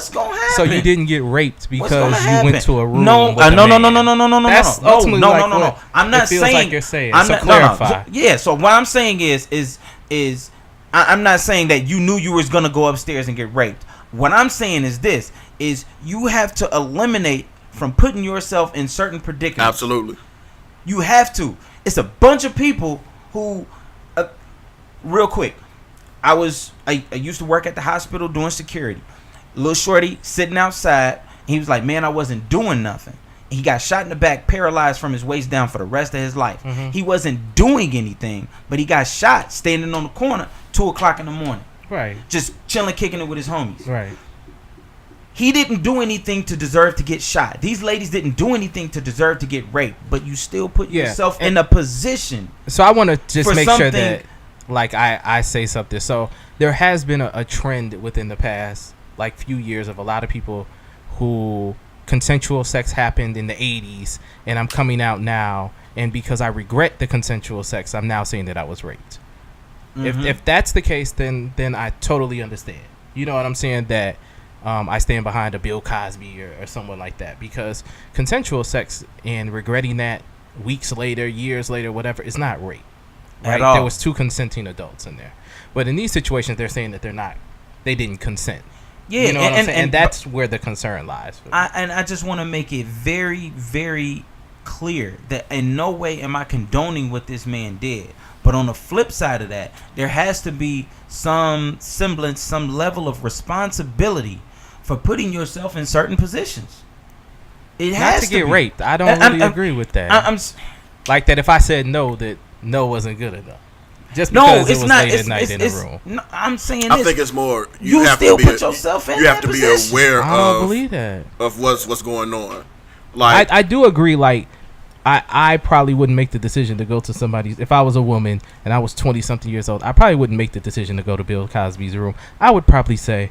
gonna happen? So you didn't get raped because you went to a room. No. That's ultimately no. I'm not it feels saying. like you're saying. I'm so not, clarify. Yeah. So what I'm saying is I'm not saying that you knew you was gonna go upstairs and get raped. What I'm saying is this: is you have to eliminate from putting yourself in certain predicaments. Absolutely. You have to. It's a bunch of people who. Real quick, I used to work at the hospital doing security. Little shorty sitting outside. He was like, "Man, I wasn't doing nothing." He got shot in the back, paralyzed from his waist down for the rest of his life. He wasn't doing anything, but he got shot standing on the corner, 2:00 in the morning. Right. Just chilling, kicking it with his homies. Right. He didn't do anything to deserve to get shot. These ladies didn't do anything to deserve to get raped, but you still put yourself in a position. So I want to just make sure something- that, like, I say something. So there has been a trend within the past, like, few years of a lot of people who consensual sex happened in the 80s, and I'm coming out now, and because I regret the consensual sex, I'm now saying that I was raped. If that's the case, then I totally understand. You know what I'm saying? That I stand behind a Bill Cosby or someone like that, because consensual sex and regretting that weeks later, years later, whatever, is not rape. Right? There was 2 consenting adults in there. But in these situations, they're saying that they didn't consent. Yeah, you know what I'm saying? And that's where the concern lies. I just want to make it very, very clear that in no way am I condoning what this man did. But on the flip side of that, there has to be some semblance, some level of responsibility for putting yourself in certain positions. It has to get raped. I don't really agree with that. Like that if I said no, that no wasn't good enough. Just No, because it's it was not. late at night in the room. No, I'm saying I this. think it's more. You have still to be put yourself in You have that to be position. aware I don't believe that. of what's going on. Like I do agree. Like, I probably wouldn't make the decision to go to somebody's. If I was a woman and I was 20-something years old, I probably wouldn't make the decision to go to Bill Cosby's room. I would probably say,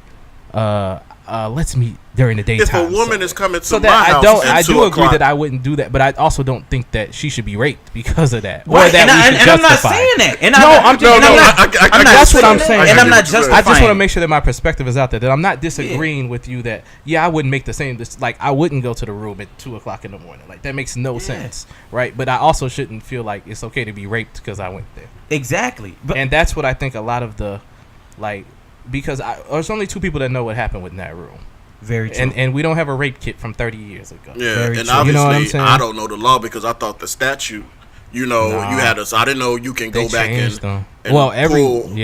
let's meet during the daytime. if a woman is coming to so my that house I at 2 do agree o'clock, that I wouldn't do that, but I also don't think that she should be raped because of that. Right, Or that and we should I'm not justify. saying that. And That's what I'm saying. And I'm not I justifying. just want to make sure that my perspective is out there. That I'm not disagreeing with you. That I wouldn't make the same. Like I wouldn't go to the room at 2 o'clock in the morning. Like that makes no sense, right? But I also shouldn't feel like it's okay to be raped because I went there. Exactly. And that's what I think a lot of the, like, because there's only 2 people that know what happened within that room. Very true. And we don't have a rape kit from 30 years ago. Yeah, Very and true. obviously You know what I'm saying? I don't know the law because I thought the statute. You know, Nah. you had us. I didn't know you can They go back changed and them. Well, pull.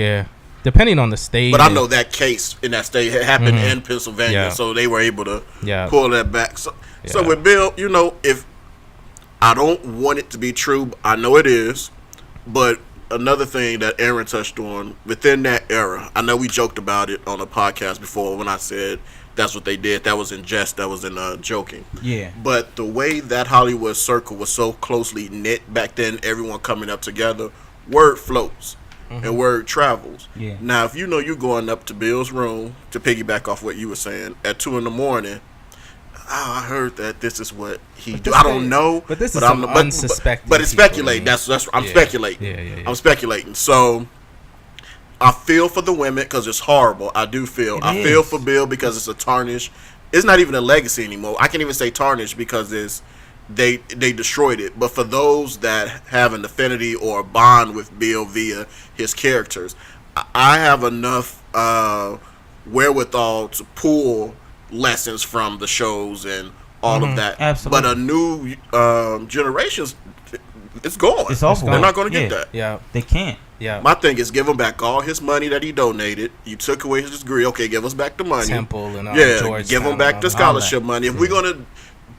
depending on the state. But I know that case in that state happened in Pennsylvania, Yeah. so they were able to Yeah. pull that back. So Yeah. with Bill, you know, if I don't want it to be true, I know it is. But another thing that Aaron touched on within that era, I know we joked about it on a podcast before when I said that's what they did. That was in jest. That was in joking. Yeah. But the way that Hollywood circle was so closely knit back then, everyone coming up together, word floats and word travels. Yeah. Now, if you know you're going up to Bill's room, to piggyback off what you were saying, at 2 a.m, I heard that this is what he do. I don't know. But this is some unsuspecting But it's people, speculating. man. I'm speculating. Yeah. I'm speculating. So I feel for the women because it's horrible. I do feel. I feel for Bill because it's a tarnish. It's not even a legacy anymore. I can't even say tarnish because they destroyed it. But for those that have an affinity or a bond with Bill via his characters, I have enough wherewithal to pull lessons from the shows and all of that. Absolutely. But a new generation's it's gone. It's over. They're not going to get that. Yeah. They can't. Yeah. My thing is give him back all his money that he donated. You took away his degree. Okay, give us back the money. Temple and all give him back the scholarship money. If we're going to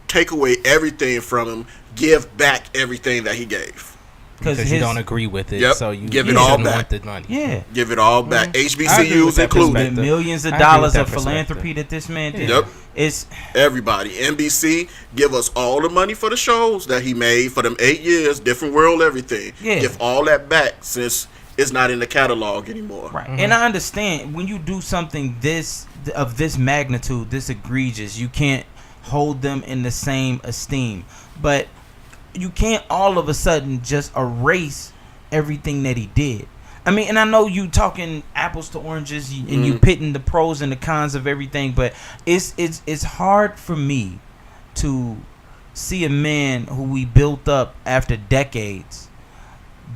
take away everything from him, give back everything that he gave. Because you don't agree with it, Yep. so you Give it all shouldn't back. want the money. Yeah. Give it all back. I agree with HBCUs that included. perspective. The millions of I agree with dollars that of perspective. philanthropy that this man did. Yep. It's Everybody. NBC, give us all the money for the shows that he made for them 8 years, different world, everything. Yeah. Give all that back since it's not in the catalog anymore. right. And I understand when you do something of this magnitude, this egregious, you can't hold them in the same esteem. But you can't all of a sudden just erase everything that he did. I mean, and I know you talking apples to oranges and you pitting the pros and the cons of everything, but it's hard for me to see a man who we built up after decades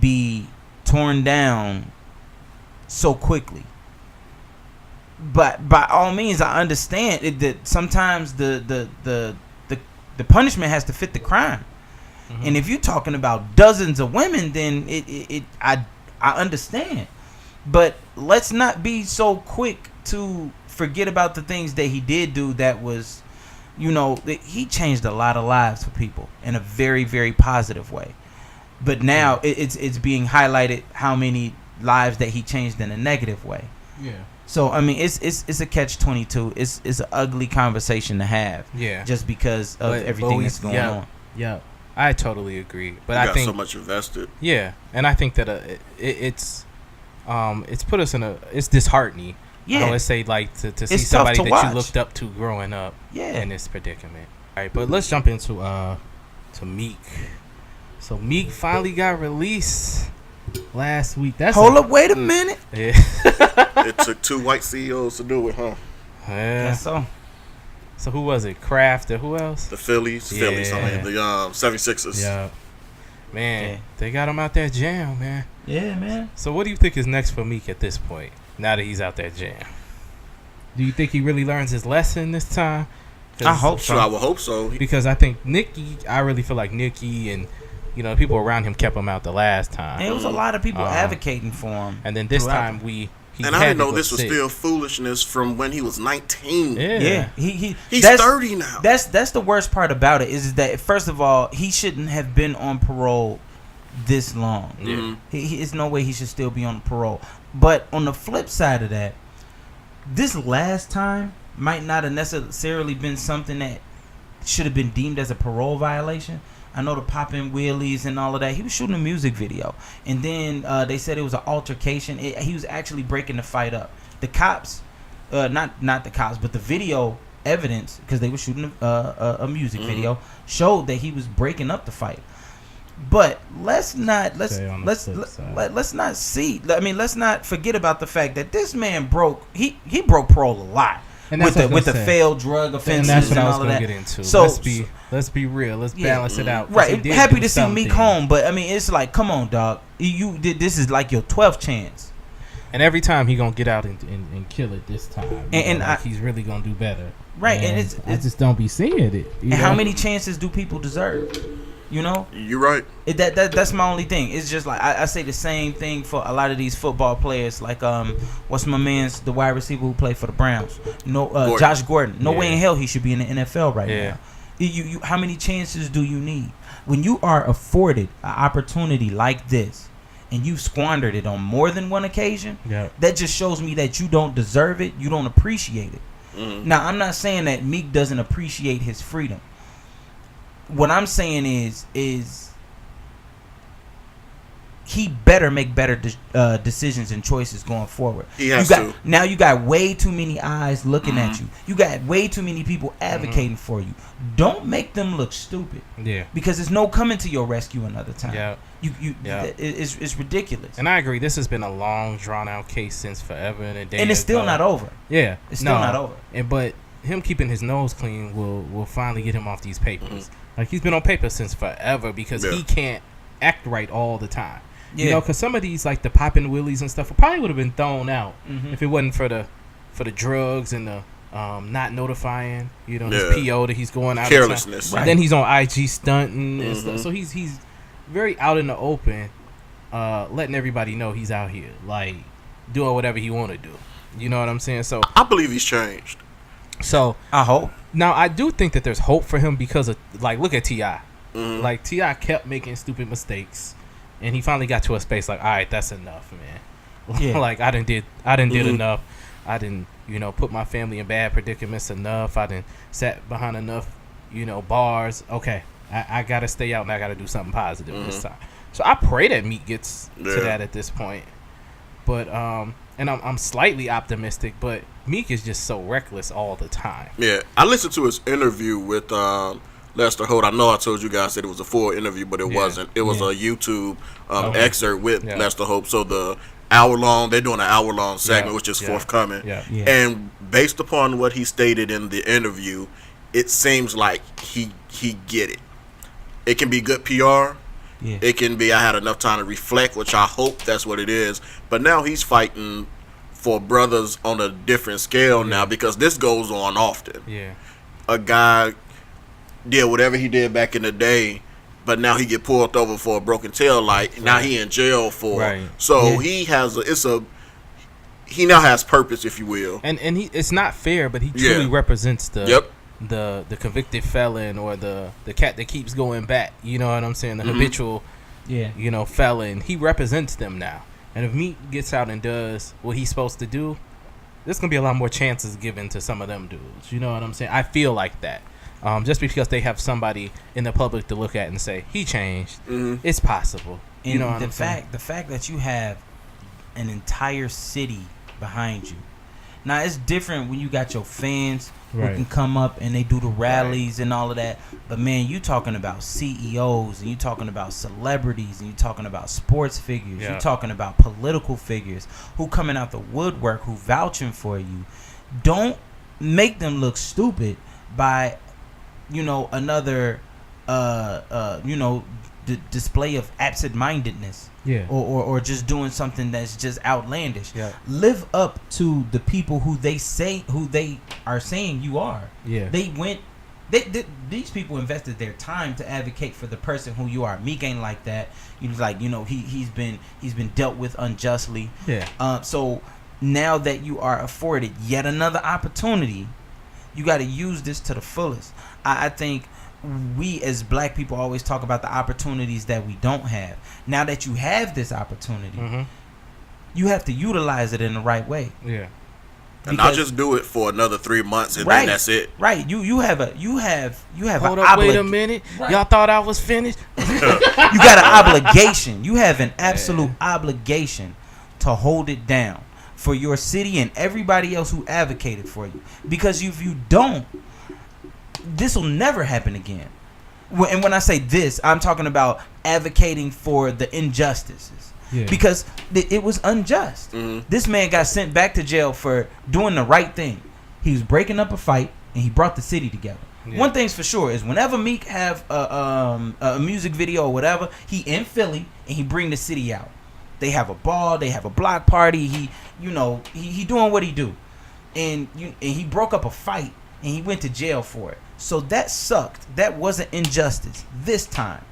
be torn down so quickly. But by all means, I understand that sometimes the punishment has to fit the crime. And if you're talking about dozens of women, then I understand. But let's not be so quick to forget about the things that he did do that was, he changed a lot of lives for people in a very, very positive way. But now it's being highlighted how many lives that he changed in a negative way. Yeah. So I mean, it's a catch-22. It's an ugly conversation to have. Yeah. Just because of everything that's going on. Yeah. I totally agree, but You I got think so much invested. Yeah, and I think that it's put us in it's disheartening. Yeah. I would say like to see It's somebody tough to that watch. you looked up to growing up. Yeah. In this predicament. All right, but let's jump into to Meek. So Meek finally got released last week. Hold up, wait a minute. Yeah. It took 2 white CEOs to do it, huh? Yeah. Guess so. So who was it? Kraft and who else? The Phillies, I mean, the 76ers. Yeah. Man, Yeah. they got him out that jam, man. Yeah, man. So what do you think is next for Meek at this point? Now that he's out that jam, do you think he really learns his lesson this time? I hope so. Sure, I would hope so. Because I think I really feel like Nicki and people around him kept him out the last time. There was a lot of people advocating for him. And then this throughout. time And I didn't know this was still foolishness from when he was 19. Yeah. He's 30 now. That's the worst part about it is that first of all, he shouldn't have been on parole this long. Yeah. It's no way he should still be on parole. But on the flip side of that, this last time might not have necessarily been something that should have been deemed as a parole violation. I know the popping wheelies and all of that. He was shooting a music video, and then they said it was an altercation. He was actually breaking the fight up. The cops, not the cops, but the video evidence, because they were shooting a music video, showed that he was breaking up the fight. But let's not forget about the fact that this man broke parole a lot. And with the failed drug offenses and, that's what and I was all of that. Get into. So let's be real. Let's balance it out. Right. Happy to see Meek home, but I mean, it's like, come on, dog. You did this is like your 12th chance. And every time he gonna get out and kill it this time, and he's really gonna do better. Right. And I just don't be seeing it. And how many chances do people deserve? You know, you're right. That's my only thing. It's just like I say the same thing for a lot of these football players. Like what's my man's the wide receiver who played for the Browns? No, Josh Gordon. No way in hell he should be in the NFL right now. You how many chances do you need when you are afforded an opportunity like this, and you've squandered it on more than one occasion? Yeah. That just shows me that you don't deserve it. You don't appreciate it. Now, I'm not saying that Meek doesn't appreciate his freedom. What I'm saying is he better make better decisions and choices going forward. He has to. Now you got way too many eyes looking at you. You got way too many people advocating for you. Don't make them look stupid. Yeah. Because there's no coming to your rescue another time. Yeah. It's ridiculous. And I agree. This has been a long, drawn out case since forever and a day. And it's still not over. Yeah. It's still not over. But him keeping his nose clean will finally get him off these papers. Like, he's been on paper since forever because he can't act right all the time. Yeah. You know, because some of these, like the popping willies and stuff, probably would have been thrown out if it wasn't for the drugs and the not notifying, his PO that he's going out. Carelessness. Right. Then he's on IG stunting and stuff. So he's very out in the open, letting everybody know he's out here, like, doing whatever he want to do. You know what I'm saying? So I believe he's changed. So I hope. Now I do think that there's hope for him because of, like, look at T.I. Like, T.I. kept making stupid mistakes, and he finally got to a space like, all right, that's enough, man. Yeah. Like, I done did enough. I didn't, put my family in bad predicaments enough. I done sat behind enough, bars. Okay, I gotta stay out and I gotta do something positive this time. So I pray that Meek gets to that at this point. But and I'm slightly optimistic, but Meek is just so reckless all the time. Yeah, I listened to his interview with Lester Holt. I know I told you guys that it was a full interview, but it wasn't. It was a YouTube excerpt with Lester Holt. So they're doing an hour-long segment, which is forthcoming. Yeah. And based upon what he stated in the interview, it seems like he get it. It can be good PR. Yeah. It can be I had enough time to reflect, which I hope that's what it is. But now he's fighting for brothers on a different scale now, because this goes on often. Yeah. A guy did whatever he did back in the day, but now he get pulled over for a broken tail light. Right. Now he in jail for so he has he now has purpose, if you will. And it's not fair, but he truly represents the convicted felon or the cat that keeps going back. You know what I'm saying? The habitual felon. He represents them now. And if Meek gets out and does what he's supposed to do, there's gonna be a lot more chances given to some of them dudes. You know what I'm saying? I feel like that. Just because they have somebody in the public to look at and say he changed, it's possible. And you know what I'm saying? The fact that you have an entire city behind you. Now it's different when you got your fans who can come up and they do the rallies and all of that. But man, you talking about CEOs, and you talking about celebrities, and you talking about sports figures, you talking about political figures who coming out the woodwork, who vouching for you. Don't make them look stupid by another display of absent-mindedness, or just doing something that's just outlandish. Live up to the people who they are saying you are. These people invested their time to advocate for the person who you are. Meek ain't like that. He's been dealt with unjustly. So now that you are afforded yet another opportunity, you got to use this to the fullest. I think we as black people always talk about the opportunities that we don't have. Now that you have this opportunity, you have to utilize it in the right way. Yeah. And not just do it for another 3 months and then that's it. Right. You have Hold up, wait a minute. Right. Y'all thought I was finished? You got an obligation. You have an absolute obligation to hold it down for your city and everybody else who advocated for you. Because if you don't, this will never happen again. And when I say this, I'm talking about advocating for the injustices. Yeah. Because it was unjust. This man got sent back to jail for doing the right thing. He was breaking up a fight, and he brought the city together. Yeah. One thing's for sure is whenever Meek have a music video or whatever, he in Philly, and he bring the city out. They have a ball. They have a block party. He doing what he do. And he broke up a fight, and he went to jail for it. So that sucked. That wasn't injustice this time.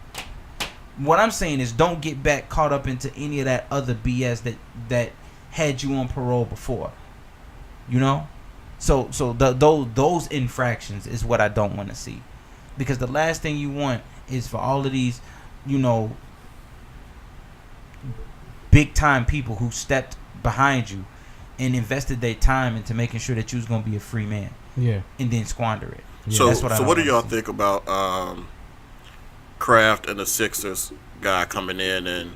What I'm saying is don't get back caught up into any of that other BS that had you on parole before. You know? So those infractions is what I don't want to see. Because the last thing you want is for all of these, big time people who stepped behind you and invested their time into making sure that you was going to be a free man. Yeah. And then squander it. Yeah, so what do y'all think about Kraft and the Sixers guy coming in and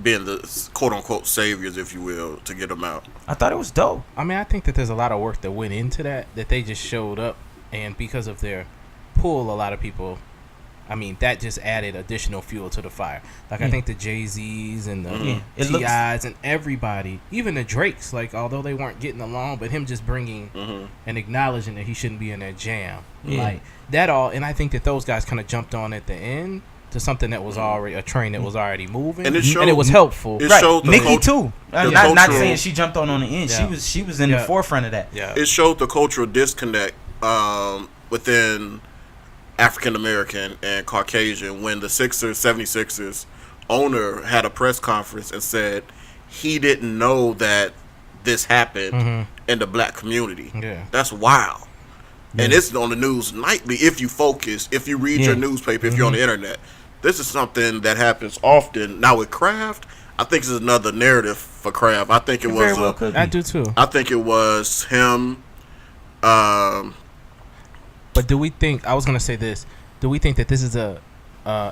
being the quote-unquote saviors, if you will, to get them out? I thought it was dope. I mean, I think that there's a lot of work that went into that they just showed up, and because of their pull, a lot of people, I mean, that just added additional fuel to the fire. Like, I think the Jay-Z's and the T.I.'s and everybody, even the Drakes, like, although they weren't getting along, but him just bringing and acknowledging that he shouldn't be in that jam. Like, that all, and I think that those guys kind of jumped on at the end to something that was already, a train that was already moving. And it was helpful. It showed Nicki, too. Not saying she jumped on the end. Yeah. She was in the forefront of that. Yeah. It showed the cultural disconnect within African American and Caucasian when the 76ers owner had a press conference and said he didn't know that this happened in the black community. Yeah. That's wild. Yeah. And it's on the news nightly if you focus, if you read your newspaper, if you're on the internet. This is something that happens often. Now with Kraft, I think this is another narrative for Kraft. I think it was I do too. I think it was him but do we think, I was going to say this, do we think that this is a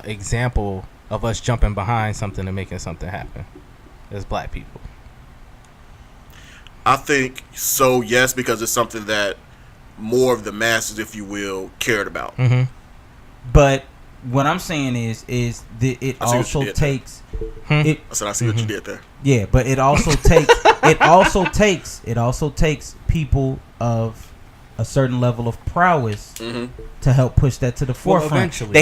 example of us jumping behind something and making something happen as black people? I think so, yes, because it's something that more of the masses, if you will, cared about. But what I'm saying is that it also takes... I said, I see what you did there. Yeah, but it also takes people of a certain level of prowess to help push that to the forefront. Eventually.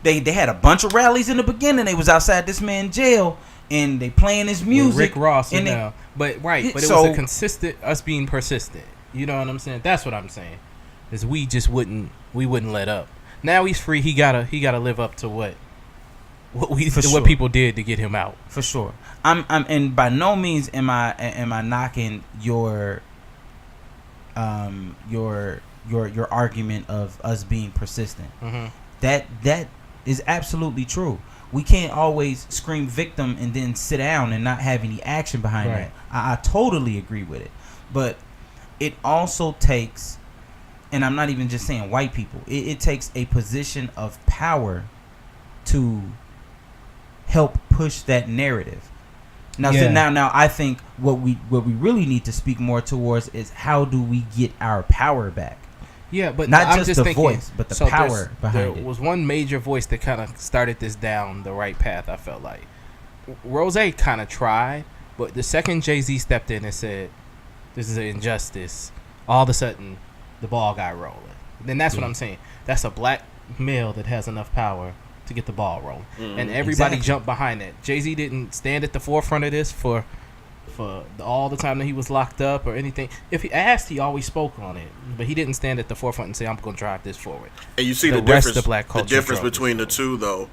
They had a bunch of rallies in the beginning. They was outside this man jail and they playing his music. With Rick Ross and now. But it was a consistent, us being persistent. You know what I'm saying? That's what I'm saying. Is we wouldn't let up. Now he's free. He gotta live up to what people did to get him out. For sure. I'm and by no means am I knocking your argument of us being persistent. That is absolutely true. We can't always scream victim and then sit down and not have any action behind that. I totally agree with it. But it also takes, and I'm not even just saying white people, it takes a position of power to help push that narrative. Now, now I think what we really need to speak more towards is how do we get our power back? Yeah, but not I'm just the voice, but the power behind it. There was one major voice that kind of started this down the right path, I felt like. Rose kind of tried, but the second Jay-Z stepped in and said, this is an injustice, all of a sudden, the ball got rolling. Then that's what I'm saying. That's a black male that has enough power to get the ball rolling. And everybody jumped behind that. Jay-Z didn't stand at the forefront of this for all the time that he was locked up or anything. If he asked, he always spoke on it. But he didn't stand at the forefront and say, I'm going to drive this forward. And you see the difference between the two, though.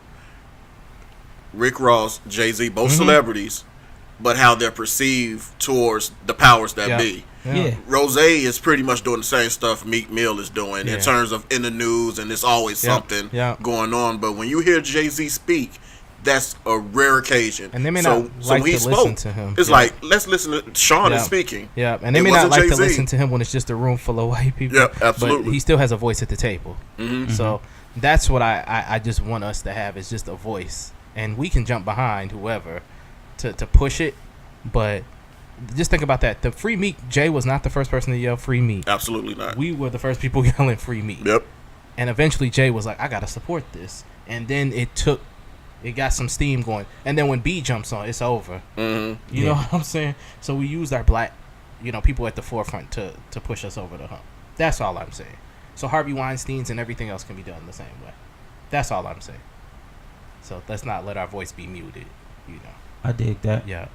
Rick Ross, Jay-Z, both celebrities, but how they're perceived towards the powers that be. Yeah. Rose is pretty much doing the same stuff Meek Mill is doing in terms of in the news, and it's always something going on. But when you hear Jay-Z speak, that's a rare occasion. And they may not like to listen to him. It's like, let's listen to Sean is speaking. Yeah, and they may not like to listen to him when it's just a room full of white people. Yeah, absolutely. But he still has a voice at the table. So that's what I just want us to have, is just a voice. And we can jump behind whoever to push it. But just think about that. The Free Meek, Jay was not the first person to yell Free Meek. Absolutely not. We were the first people yelling Free Meek. Yep. And eventually Jay was like, I got to support this. And then it got some steam going. And then when B jumps on, it's over. You know what I'm saying? So we used our black, people at the forefront to push us over the hump. That's all I'm saying. So Harvey Weinstein's and everything else can be done the same way. That's all I'm saying. So let's not let our voice be muted, I dig that. Yeah.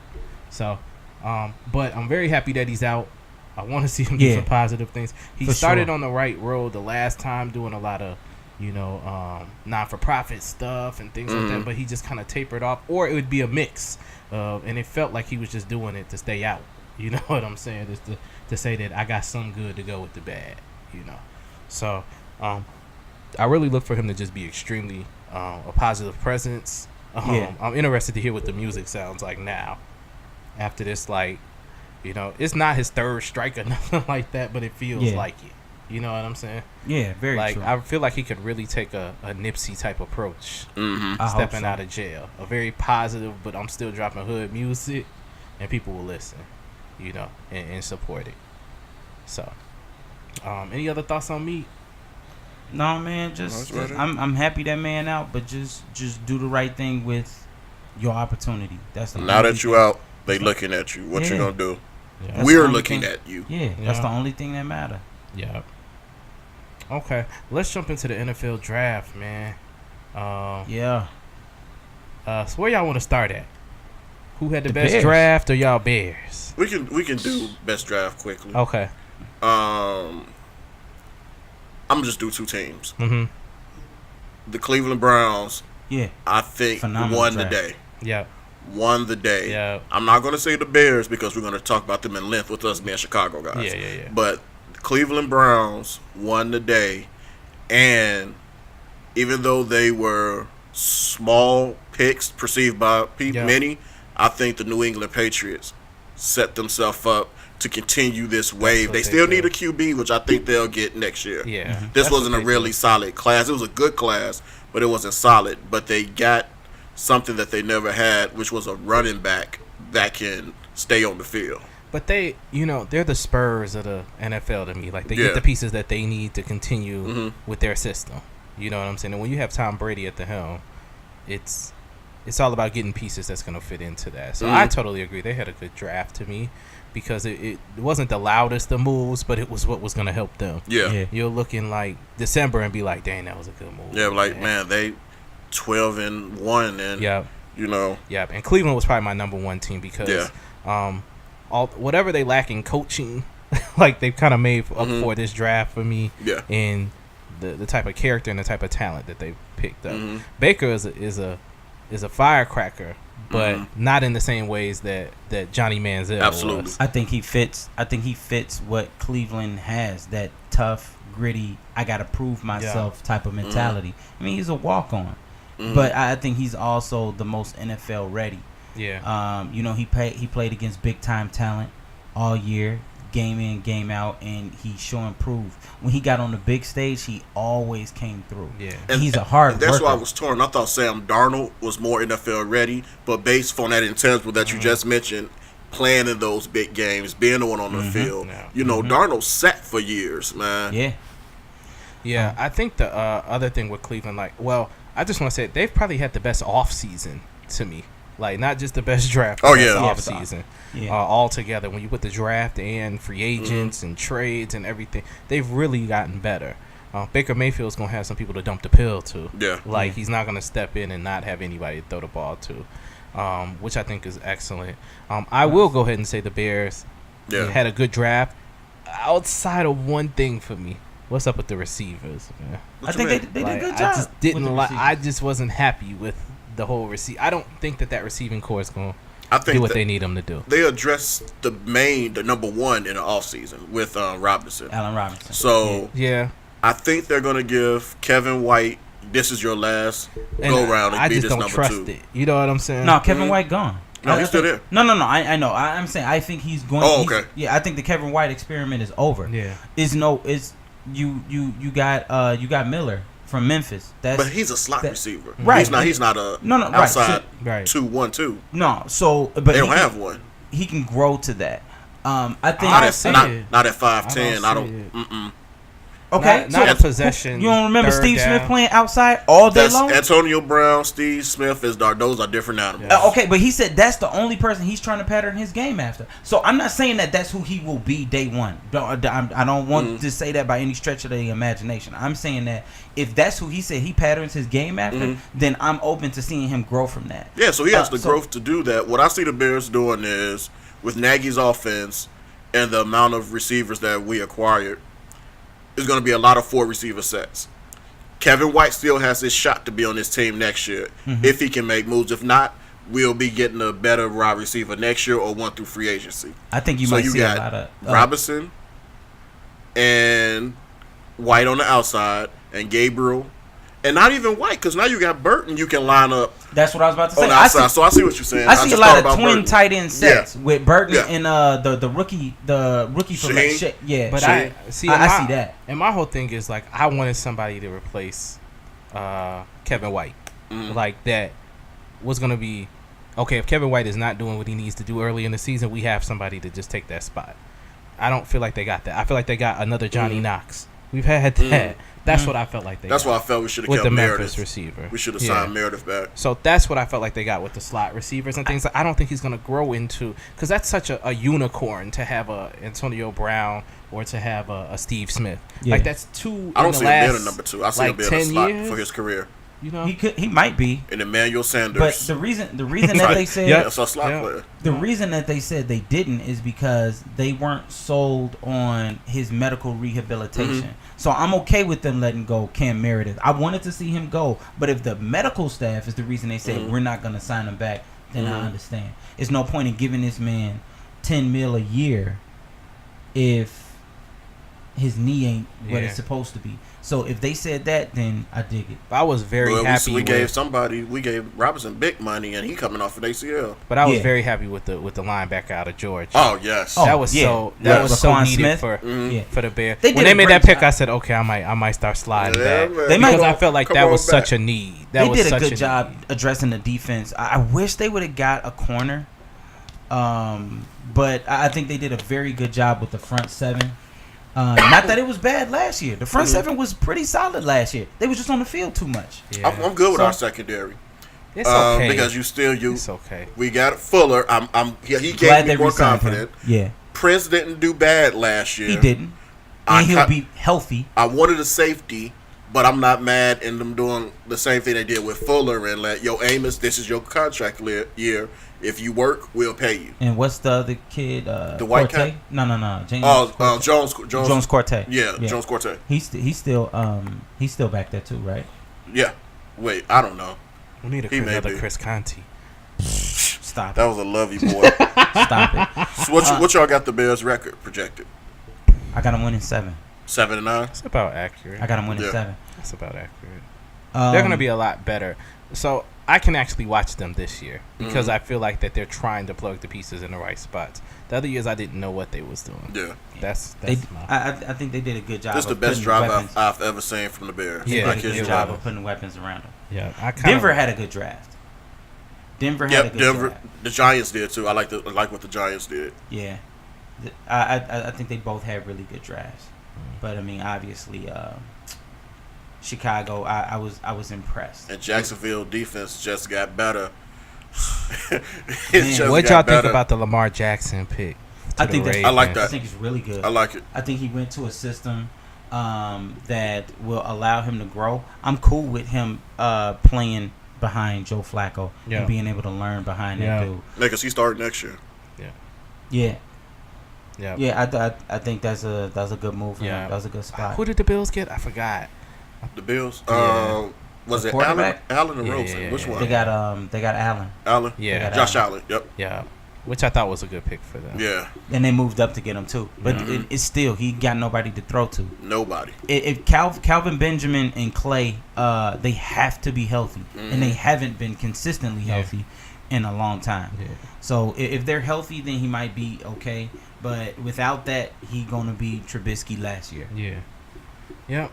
So, but I'm very happy that he's out. I want to see him do some positive things. He started on the right road the last time, doing a lot of, non-for-profit stuff and things like that, but he just kind of tapered off. Or it would be a mix, and it felt like he was just doing it to stay out. You know what I'm saying? Is to say that I got some good to go with the bad, So, I really look for him to just be extremely a positive presence. I'm interested to hear what the music sounds like now. After this, it's not his third strike or nothing like that, but it feels like it. You know what I'm saying? Yeah, very true. I feel like he could really take a Nipsey type approach, stepping out of jail. A very positive, but I'm still dropping hood music, and people will listen, and support it. So, any other thoughts on me? No, man, just I'm happy that man out, but just do the right thing with your opportunity. That's the now that you out, they looking at you. What you gonna do? Yeah. We're looking at you. Yeah, that's the only thing that matter. Yeah. Okay, let's jump into the NFL draft, man. So where y'all want to start at? Who had the best Bears draft, or y'all Bears? We can do best draft quickly. Okay. I'm gonna just do two teams. The Cleveland Browns. Yeah. I think won the day. Yeah. Won the day. Yeah. I'm not gonna say the Bears because we're gonna talk about them in length with us being Chicago guys. Yeah. But the Cleveland Browns won the day, and even though they were small picks perceived by many, I think the New England Patriots set themselves up to continue this wave. They still need a QB, which I think they'll get next year. Yeah. This wasn't a really solid class. It was a good class, but it wasn't solid. But they got something that they never had, which was a running back that can stay on the field. But they, they're the Spurs of the NFL to me. Like, they get the pieces that they need to continue with their system. You know what I'm saying? And when you have Tom Brady at the helm, it's all about getting pieces that's going to fit into that. So I totally agree. They had a good draft to me, because it wasn't the loudest of moves, but it was what was going to help them. Yeah. You're looking like December and be like, dang, that was a good move. Yeah, man, they 12-1, and Yeah, and Cleveland was probably my number one team because whatever they lack in coaching, like, they've kind of made up for this draft for me. Yeah. And the type of character and the type of talent that they picked up. Baker is a firecracker, but not in the same ways that Johnny Manziel Absolutely was. I think he fits what Cleveland has, that tough, gritty, I gotta prove myself type of mentality. I mean, he's a walk-on, but I think he's also the most NFL ready. Yeah. He played against big time talent all year, game in, game out, and he showing proof. When he got on the big stage, he always came through. Yeah. And he's a hard worker. That's why I was torn. I thought Sam Darnold was more NFL ready, but based on that intangible that you just mentioned, playing in those big games, being the one on the field, Darnold sat for years, man. Yeah. Yeah, I think the other thing with Cleveland, I just want to say they've probably had the best offseason to me. Like, not just the best draft, but off season. All together. When you put the draft and free agents and trades and everything, they've really gotten better. Baker Mayfield's going to have some people to dump the pill to. Yeah. He's not going to step in and not have anybody to throw the ball to, which I think is excellent. I will go ahead and say the Bears had a good draft. Outside of one thing for me, what's up with the receivers, man? I think they did a good job. I just wasn't happy with the whole receive. I don't think that receiving core is going to I think do what they need him to do. They addressed the number one in the offseason with Robinson. Allen Robinson. So yeah, I think they're gonna give Kevin White. This is your last go round. I be just this don't number trust 2. it. You know what I'm saying? No, Kevin White gone. No, he's still there. No. I know. I'm saying I think he's going. Oh, okay. Yeah, I think the Kevin White experiment is over. Yeah. You got Miller from Memphis. But he's a slot receiver. Right. He's not a outside 2-1-2. No. So but they don't have one. He can grow to that. I think not at 5'10". I don't. Okay, not a possession. You don't remember Steve down. Smith playing outside all day long? Antonio Brown, Steve Smith those are different animals. Okay, but he said that's the only person he's trying to pattern his game after. So I'm not saying that that's who he will be day one. I don't want to say that by any stretch of the imagination. I'm saying that if that's who he said he patterns his game after, then I'm open to seeing him grow from that. Yeah, so he has the growth to do that. What I see the Bears doing is with Nagy's offense and the amount of receivers that we acquired, is going to be a lot of 4 receiver sets. Kevin White still has his shot to be on this team next year if he can make moves. If not, we'll be getting a better wide receiver next year or one through free agency. I think you might see a lot of Robinson and White on the outside and Gabriel. And not even White, because now you got Burton you can line up. That's what I was about to say. On the outside. So I see what you're saying. I see a lot of twin Burton. tight end sets with Burton and the rookie from Shane. Yeah, but I see that. And my whole thing is like I wanted somebody to replace Kevin White. Like that was gonna be okay if Kevin White is not doing what he needs to do early in the season. We have somebody to just take that spot. I don't feel like they got that. I feel like they got another Johnny Knox. We've had that. That's what I felt like they got. That's why I felt we should have kept the Memphis Meredith. receiver. We should have signed Meredith back. So that's what I felt like they got with the slot receivers and things. I don't think he's going to grow into because that's such a unicorn to have a Antonio Brown or to have a Steve Smith. Yeah. Like that's two. I don't see him being a number 2. I see like him being a slot for his career. You know, he might be. And Emmanuel Sanders. But the reason that they said that's a slot player. The reason that they said they didn't is because they weren't sold on his medical rehabilitation. So I'm okay with them letting go Cam Meredith. I wanted to see him go, but if the medical staff is the reason they said we're not going to sign him back, then I understand. There's no point in giving this man $10 million a year if his knee ain't what it's supposed to be. So if they said that, then I dig it. But I was very happy. We gave Robinson big money, and he coming off of ACL. But I was very happy with the linebacker out of Georgia. Oh yes, that was so needed Smith. for the Bears. When they made that pick, I said, okay, I might start sliding back because I felt like that was such a need. They did a good job addressing the defense. I wish they would have got a corner, but I think they did a very good job with the front seven. Not that it was bad last year. The front seven was pretty solid last year. They was just on the field too much. Yeah. I'm good with our secondary. It's okay because it's okay. We got Fuller. He gave me more confident. Yeah. Prince didn't do bad last year. He didn't. And he'll be healthy. I wanted a safety, but I'm not mad in them doing the same thing they did with Fuller and Amos, this is your contract year. If you work, we'll pay you. And what's the other kid? The white Corte? guy? No. Jones Corte. Yeah, Jones Corte. He's still back there too, right? Yeah. Wait, I don't know. We need another Chris Conte. Stop. That was a lovey boy. Stop it. So what y'all got the Bears record projected? I got them winning 7. 7-9. That's about accurate. I got them winning 7. That's about accurate. They're gonna be a lot better. So I can actually watch them this year because I feel like that they're trying to plug the pieces in the right spots. The other years I didn't know what they was doing. Yeah, I think they did a good job. This is the best drive I've ever seen from the Bears. Yeah, they did a good job of putting weapons around them. Yeah, Denver had a good draft. Denver had a good draft. The Giants did too. I like what the Giants did. Yeah, I think they both had really good drafts. But I mean, obviously, Chicago, I was impressed. And Jacksonville defense just got better. What y'all think about the Lamar Jackson pick? I like that. I think it's really good. I like it. I think he went to a system that will allow him to grow. I'm cool with him playing behind Joe Flacco and being able to learn behind that dude. Because he started next year. Yeah, I think that's a good move. That was a good spot. Who did the Bills get? I forgot. The Bills. Was it quarterback? Allen or Yeah, Rosen? yeah, Which yeah. one? They got Allen. Allen? Yeah. Josh Allen. Yep. Yeah, which I thought was a good pick for them. Yeah. And they moved up to get him too. But it's still, he got nobody to throw to. Nobody. If Calvin Benjamin and Clay, they have to be healthy, and they haven't been consistently healthy in a long time. Yeah. So if they're healthy, then he might be okay. But without that, he gonna be Trubisky last year. Yeah. Yep.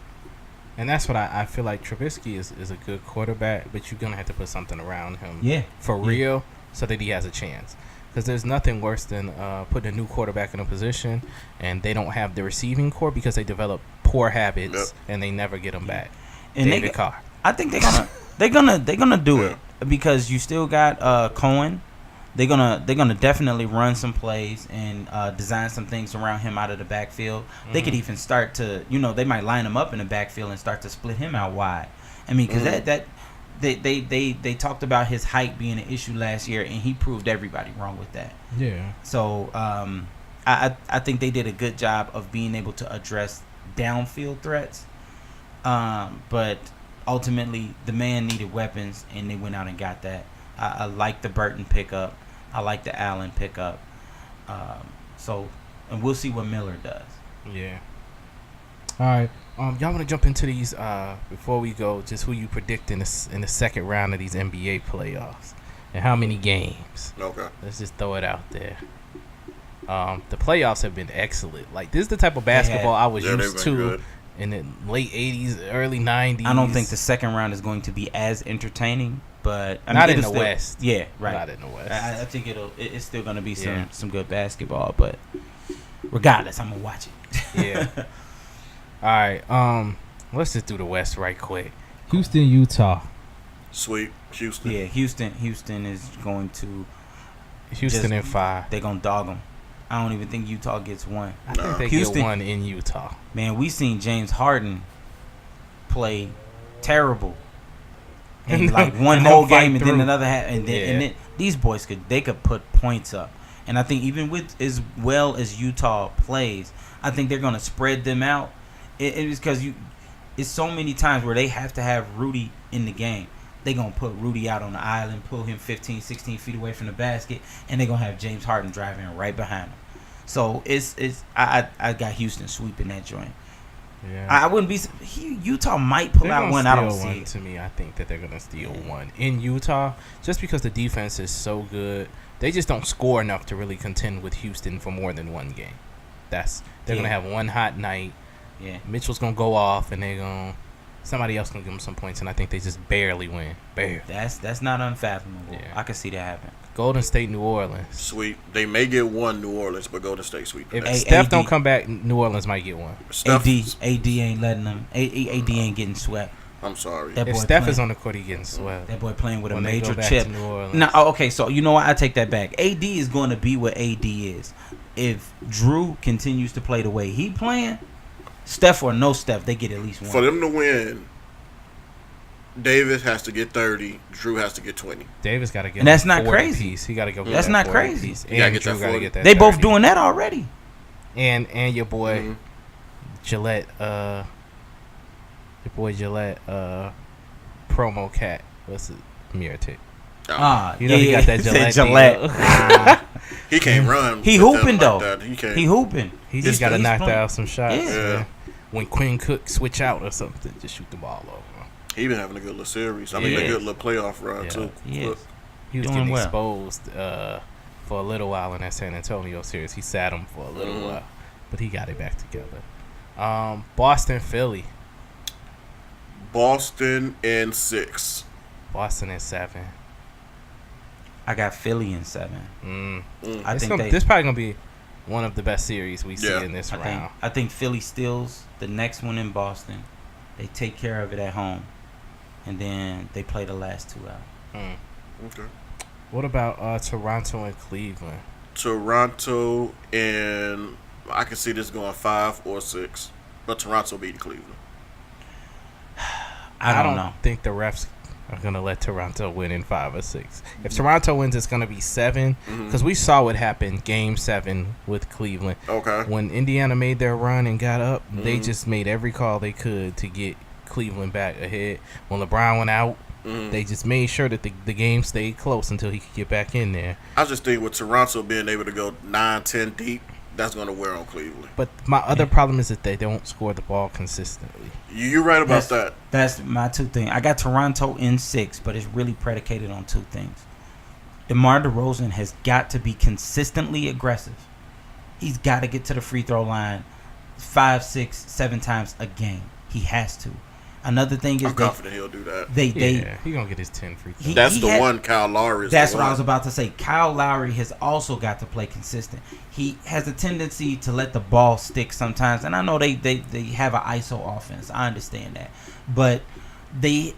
And that's what I feel like. Trubisky is a good quarterback, but you're gonna have to put something around him. Yeah. For real, so that he has a chance. Because there's nothing worse than putting a new quarterback in a position and they don't have the receiving core because they develop poor habits and they never get them back. And David Carr. I think they're gonna do it because you still got Cohen. They're gonna definitely run some plays and design some things around him out of the backfield. They could even start to, they might line him up in the backfield and start to split him out wide. I mean, because they talked about his height being an issue last year, and he proved everybody wrong with that. Yeah. So I think they did a good job of being able to address downfield threats. But ultimately, the man needed weapons, and they went out and got that. I like the Burton pickup. I like the Allen pickup. And we'll see what Miller does. Yeah. All right. Y'all want to jump into these before we go? Just who you predict in the second round of these NBA playoffs, and how many games? Okay. Let's just throw it out there. The playoffs have been excellent. Like, this is the type of basketball I was used to good. in the late '80s, early '90s. I don't think the second round is going to be as entertaining, but not in the West. Yeah, right. Not in the West. I think it's still going to be some good basketball, but regardless, I'm gonna watch it. Yeah. All right. Let's just do the West right quick. Houston, Utah. Sweet. Houston. Yeah, Houston is going to. Houston in 5. They're gonna dog them. I don't even think Utah gets one. I think they Houston, get one in Utah. Man, we seen James Harden play terrible. And like one whole game and then another half, and then these boys could put points up. And I think even with as well as Utah plays, I think they're gonna spread them out. It is because it's so many times where they have to have Rudy in the game. They're going to put Rudy out on the island, pull him 15, 16 feet away from the basket, and they're going to have James Harden driving right behind him. So I got Houston sweeping that joint. Yeah. I wouldn't be. Utah might pull out one. I don't see it. To me, I think that they're going to steal one in Utah just because the defense is so good. They just don't score enough to really contend with Houston for more than one game. They're going to have one hot night. Yeah, Mitchell's gonna go off, and somebody else gonna give them some points, and I think they just barely win. Barely. That's not unfathomable. Yeah. I can see that happen. Golden State, New Orleans. Sweep. They may get one, New Orleans, but Golden State sweep. If Steph don't come back, New Orleans might get one. AD ain't letting them. AD ain't getting swept. I'm sorry. If Steph is on the court, he getting swept. That boy playing with a When they major go back chip. to New Orleans. No, okay, so you know what? I take that back. AD is going to be what AD is. If Drew continues to play the way he playing, Steph or no Steph, they get at least one. For them to win, Davis has to get 30. Drew has to get 20. Davis got to get. And that's not 40 crazy. Piece. He got to go. Get That's that not 40 crazy. Piece. You gotta And get Drew that got to 40. get that. They 30. both doing that already. And your boy Gillette, your boy Gillette, promo cat. What's it? Mirror-Tick. He got that Gillette. He can't run. He with hooping them though. like that. He can't. He hooping. He just got to knock playing. out some shots. Yeah. Man. When Quinn Cook switch out or something, just shoot the ball over. He been having a good little series. I mean, a good little playoff run too. Yes. He was Doing getting well. exposed for a little while in that San Antonio series. He sat him for a little while, but he got it back together. Boston, Philly. Boston in 6. Boston in 7. I got Philly in 7. I think this probably gonna be one of the best series we see in this round. I think Philly steals the next one in Boston. They take care of it at home, and then they play the last 2 out. Okay. What about Toronto and Cleveland? Toronto and I can see this going 5 or 6, but Toronto beating Cleveland. I don't know. think the refs are going to let Toronto win in 5 or 6. If Toronto wins, it's going to be 7. Because we saw what happened Game 7 with Cleveland. Okay. When Indiana made their run and got up, they just made every call they could to get Cleveland back ahead. When LeBron went out, they just made sure that the game stayed close until he could get back in there. I just think with Toronto being able to go 9-10 deep, that's going to wear on Cleveland. But my other problem is that they don't score the ball consistently. You're right about that. That's my two things. I got Toronto in 6, but it's really predicated on two things. DeMar DeRozan has got to be consistently aggressive. He's got to get to the free throw line 5, 6, 7 times a game. He has to. Another thing is I'm confident he'll do that. He's going to get his 10 free throws. That's the one Kyle Lowry is. That's what I was about to say. Kyle Lowry has also got to play consistent. He has a tendency to let the ball stick sometimes. And I know they have an ISO offense. I understand that. But they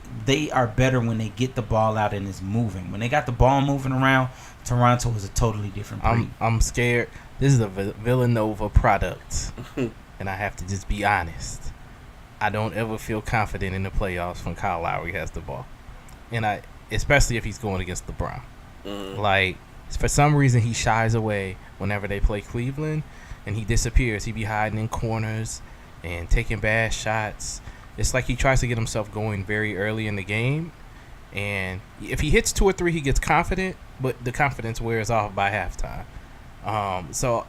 are better when they get the ball out and it's moving. When they got the ball moving around, Toronto is a totally different breed. I'm scared. This is a Villanova product. And I have to just be honest. I don't ever feel confident in the playoffs when Kyle Lowry has the ball. And especially if he's going against LeBron. Like, for some reason, he shies away whenever they play Cleveland, and he disappears. He be hiding in corners and taking bad shots. It's like he tries to get himself going very early in the game, and if he hits 2 or 3, he gets confident, but the confidence wears off by halftime. So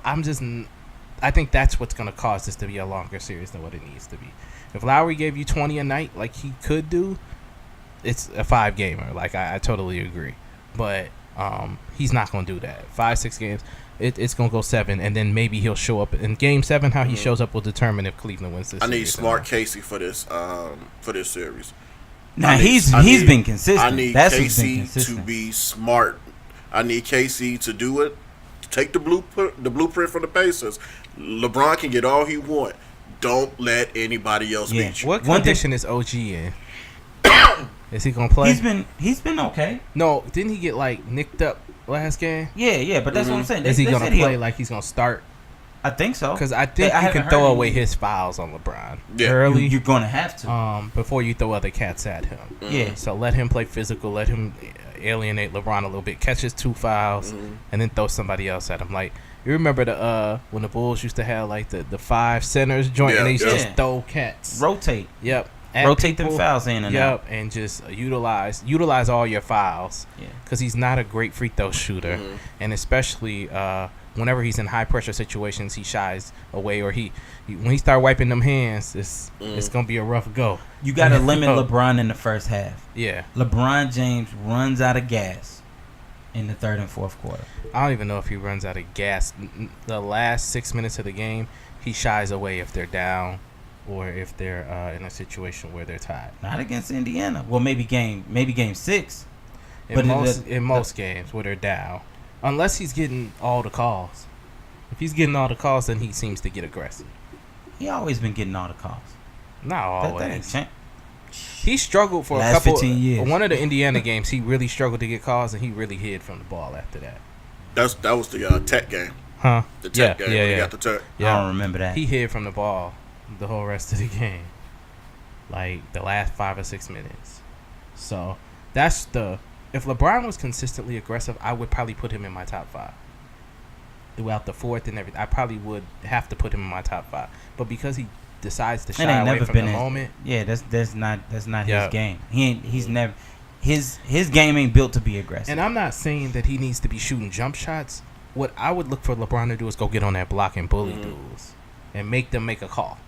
I think that's what's going to cause this to be a longer series than what it needs to be. If Lowry gave you 20 a night like he could do, it's a 5-gamer. Like, I totally agree. But he's not going to do that. 5, 6 games, it's going to go 7, and then maybe he'll show up. In Game 7, how he shows up will determine if Cleveland wins this series. I need smart Casey for this series. Now, he's been consistent. I need Casey to be smart. I need Casey to do it. Take the blueprint from the Pacers. LeBron can get all he want. Don't let anybody else beat you. What condition is OG in? Is he gonna play? He's been okay. No, didn't he get like nicked up last game? Yeah, but that's what I'm saying. Is he gonna play like he's gonna start? I think so. Because I think you can throw away his fouls on LeBron early. You're gonna have to before you throw other cats at him. Yeah. So let him play physical. Let him alienate LeBron a little bit. Catch his 2 fouls, and then throw somebody else at him. Like, you remember when the Bulls used to have like the 5 centers joint, and they used to just throw cats. Rotate. Yep. Rotate them fouls in and out. Yep, and just utilize all your fouls. Yeah. Because he's not a great free throw shooter, and especially whenever he's in high pressure situations, he shies away, or when he start wiping them hands, it's gonna be a rough go. You got to limit LeBron in the first half. Yeah. LeBron James runs out of gas in the third and fourth quarter. I don't even know if he runs out of gas. The last 6 minutes of the game, he shies away if they're down or if they're in a situation where they're tied. Not against Indiana. Well, maybe game 6. In most games where they're down, unless he's getting all the calls. If he's getting all the calls, then he seems to get aggressive. He always been getting all the calls. Not always. That he struggled for last a couple. 15 years. One of the Indiana games, he really struggled to get calls, and he really hid from the ball after that. That was the Tech game. Huh? The Tech game. When he got the Tech. Yeah. I don't remember that. He hid from the ball the whole rest of the game, like the last 5 or 6 minutes. So if LeBron was consistently aggressive, I would probably put him in my top 5 throughout the fourth and everything. I probably would have to put him in my top 5, but because he decides to shy away from the moment, that's not his game. He's never his game ain't built to be aggressive. And I'm not saying that he needs to be shooting jump shots. What I would look for LeBron to do is go get on that block and bully dudes and make them make a call,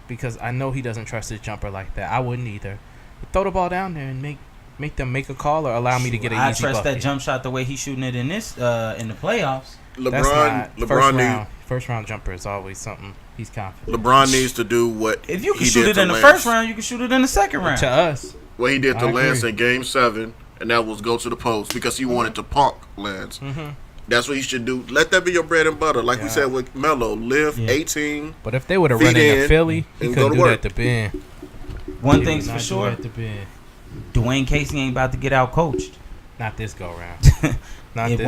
because I know he doesn't trust his jumper like that. I wouldn't either. But throw the ball down there and make them make a call, or allow me to get an easy bucket. I trust that jump shot the way he's shooting it in the playoffs. LeBron first round jumper is always something he's confident. LeBron needs to do what if you can shoot it in the first round, you can shoot it in the second round. To us, what he did to Lance in Game 7, and that was go to the post because he wanted to punk Lance. That's what he should do. Let that be your bread and butter. Like we said with Melo, live 18. But if they would have run into Philly, he couldn't do that to Ben. One thing's for sure, Dwayne Casey ain't about to get out coached. Not this go round. It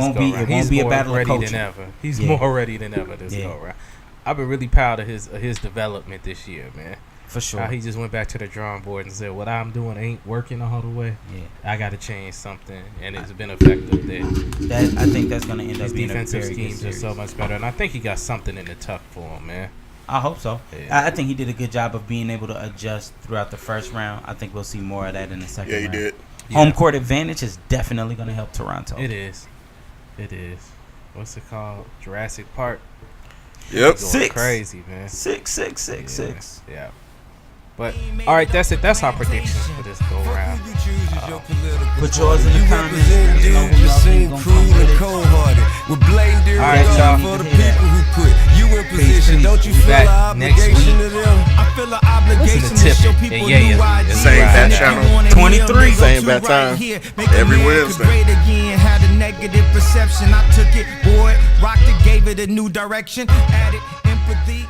won't be a battle of coaching. Than ever. He's more ready than ever this go round. I've been really proud of his development this year, man. For sure. How he just went back to the drawing board and said, what I'm doing ain't working all the way. Yeah. I got to change something, and it's been effective there. I think that's going to end up being a very good series. His defensive schemes are so much better, and I think he got something in the tuck for him, man. I hope so. Yeah. I think he did a good job of being able to adjust throughout the first round. I think we'll see more of that in the second round. Yeah, he did. Home court advantage is definitely going to help Toronto. It is. What's it called? Jurassic Park. Yep. Going crazy, man. Six. Yeah. But all right, that's it. That's our predictions for this go round. Put yours in the comments. All right, y'all. For the people who put you in position, don't you feel Back an next obligation week. to them? I feel an obligation Listen to to show Tippin' people and new Yeah. ideas. Same bat channel. 23. Same bat time. Every Wednesday. Great again, had a negative perception. I took it, boy, rocked it, gave it a new direction, added empathy.